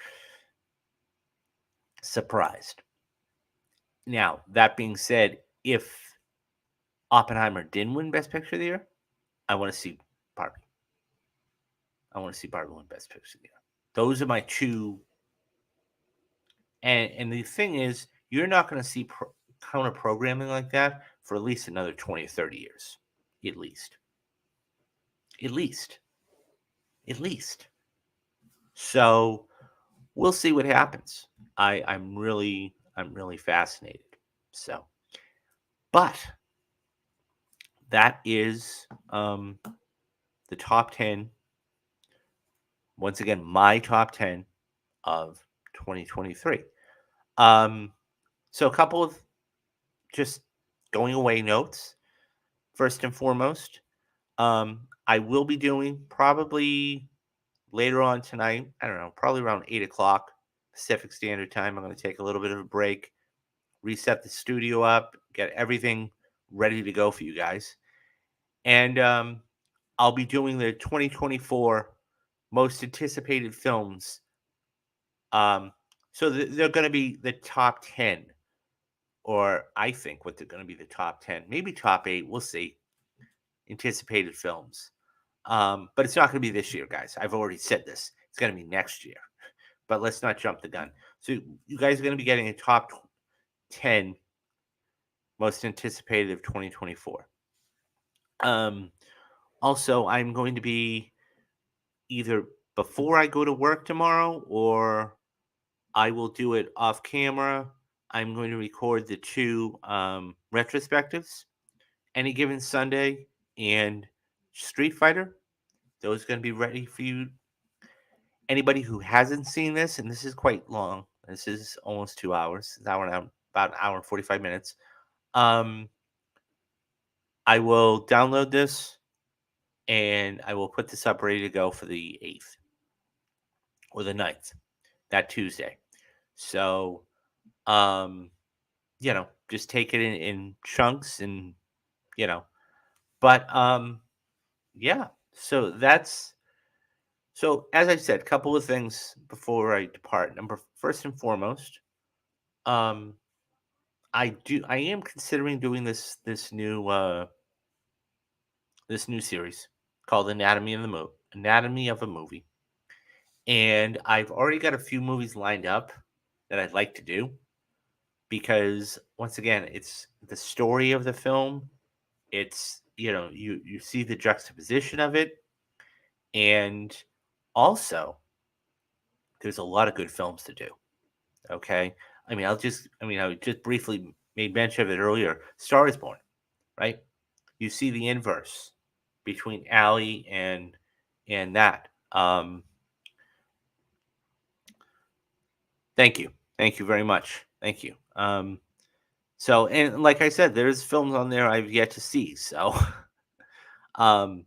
surprised. Now that being said, if Oppenheimer didn't win Best Picture of the Year, I want to see Barbie. I want to see Barbie win Best Picture of the Year. Those are my two. And the thing is, you're not going to see counter programming like that for at least another 20 or 30 years, at least. At least. At least. So we'll see what happens. I'm really fascinated. So, but that is the top 10. Once again, my top 10 of 2023. Um, so a couple of just going away notes. First and foremost, I will be doing probably later on tonight. I don't know, probably around 8 o'clock Pacific Standard Time. I'm going to take a little bit of a break, reset the studio up, get everything ready to go for you guys. And I'll be doing the 2024 most anticipated films. So they're going to be the top 10, or I think what they're going to be the top 10, maybe top 8. We'll see. Anticipated films. But it's not going to be this year, guys. I've already said this. It's going to be next year. But let's not jump the gun. So you guys are going to be getting a top 10 most anticipated of 2024. Um, Also, I'm going to be either before I go to work tomorrow or I will do it off camera. I'm going to record the two retrospectives, Any Given Sunday and Street Fighter. Those are going to be ready for you. Anybody who hasn't seen this, and this is quite long, this is almost 2 hours, about an hour and 45 minutes. I will download this and I will put this up ready to go for the 8th or the 9th, that Tuesday. So, um, just take it in chunks and, you know, but yeah, so as I said, a couple of things before I depart. First and foremost, um, I am considering doing this new series called Anatomy of a Movie, and I've already got a few movies lined up that I'd like to do because once again, it's the story of the film. It's you see the juxtaposition of it, and also there's a lot of good films to do. Okay, I just briefly made mention of it earlier. Star is Born, right? You see the inverse between Allie and that. Thank you very much. Thank you. So and like I said, there's films on there I've yet to see. So, um,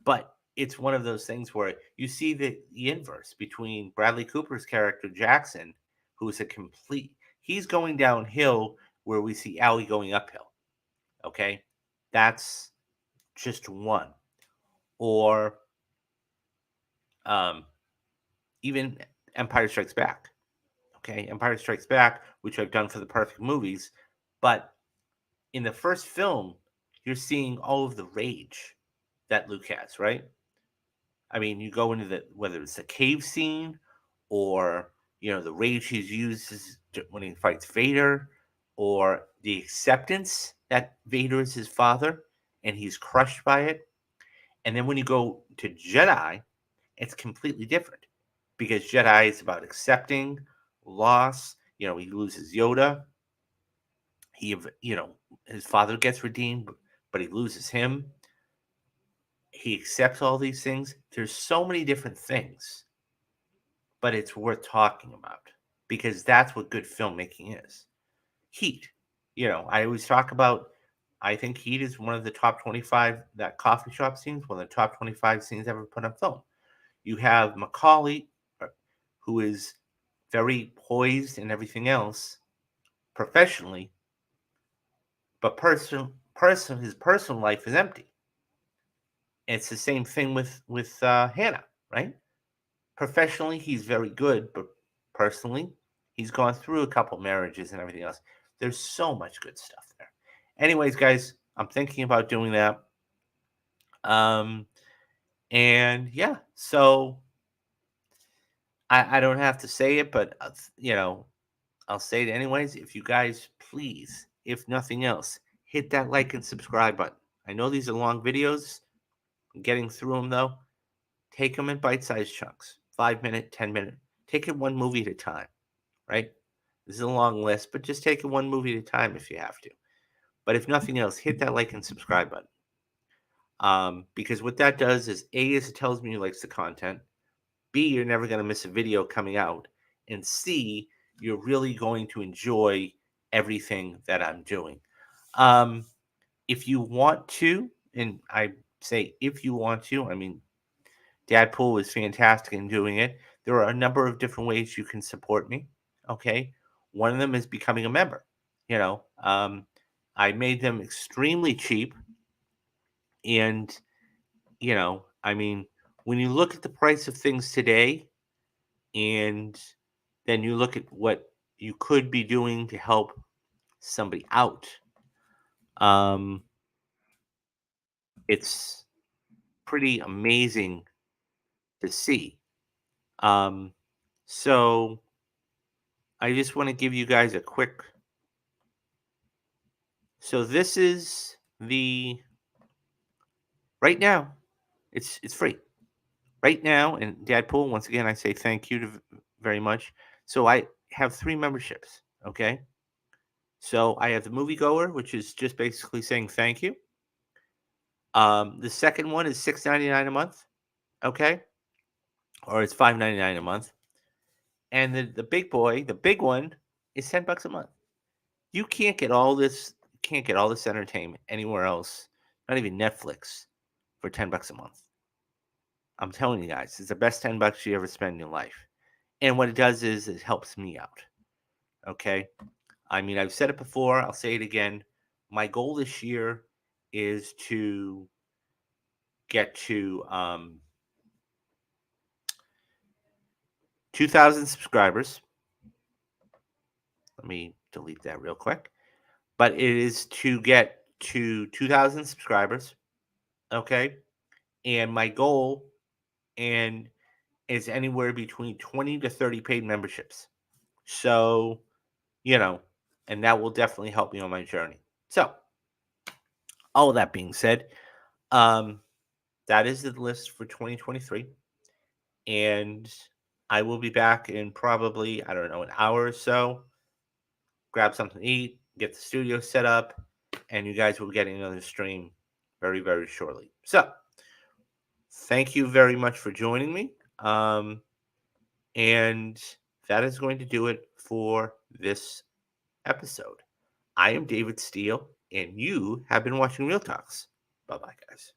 but it's one of those things where you see the inverse between Bradley Cooper's character Jackson, who's he's going downhill where we see Allie going uphill. Okay, that's just one. or um, even Empire Strikes Back. Okay, Empire Strikes Back, which I've done for the perfect movies, but in the first film, you're seeing all of the rage that Luke has, right? I mean, you go into whether it's the cave scene or the rage he uses when he fights Vader, or the acceptance that Vader is his father and he's crushed by it. And then when you go to Jedi, it's completely different because Jedi is about accepting loss. He loses Yoda. His father gets redeemed, but he loses him. He accepts all these things. There's so many different things, but it's worth talking about because that's what good filmmaking is. Heat. I always talk about, I think Heat is one of the top 25, that coffee shop scenes, one of the top 25 scenes ever put on film. You have Macaulay, who is very poised and everything else professionally, but his personal life is empty. It's the same thing with Hannah, right? Professionally, he's very good, but personally, he's gone through a couple marriages and everything else. There's so much good stuff there. Anyways, guys, I'm thinking about doing that. Um, and yeah, so I don't have to say it, but I'll say it anyways. If you guys please, if nothing else, hit that like and subscribe button. I know these are long videos. I'm getting through them though. Take them in bite-sized chunks, 5 minute, 10 minute. Take it one movie at a time, right? This is a long list, but just take it one movie at a time if you have to. But if nothing else, hit that like and subscribe button. Because what that does is A, is it tells me you likes the content. B, you're never going to miss a video coming out. And C, you're really going to enjoy everything that I'm doing. If you want to, and I say if you want to, I mean, Dadpool is fantastic in doing it. There are a number of different ways you can support me. Okay. One of them is becoming a member. I made them extremely cheap. And, I mean, when you look at the price of things today, and then you look at what you could be doing to help somebody out, um, it's pretty amazing to see. Um, so I just want to give you guys a quick. So this is the right now. It's free right now. And Dadpool, once again, I say thank you very much. So I have 3 memberships. Okay. So I have the moviegoer, which is just basically saying thank you. The second one is $6.99 a month. Okay. Or it's $5.99 a month. And the big boy, the big one, is $10 a month. You can't get all this. Can't get all this entertainment anywhere else. Not even Netflix for $10 a month. I'm telling you guys, it's the best $10 you ever spend in your life. And what it does is it helps me out. Okay. I mean, I've said it before. I'll say it again. My goal this year is to get to 2,000 subscribers. Let me delete that real quick. But it is to get to 2,000 subscribers. Okay. And my goal and is anywhere between 20 to 30 paid memberships. So, and that will definitely help me on my journey. So, all of that being said, um, that is the list for 2023. And I will be back in probably, I don't know, an hour or so. Grab something to eat, get the studio set up, and you guys will be getting another stream very, very shortly. So, thank you very much for joining me. And that is going to do it for this episode. I am David Steele, and you have been watching Real Talks. Bye bye, guys.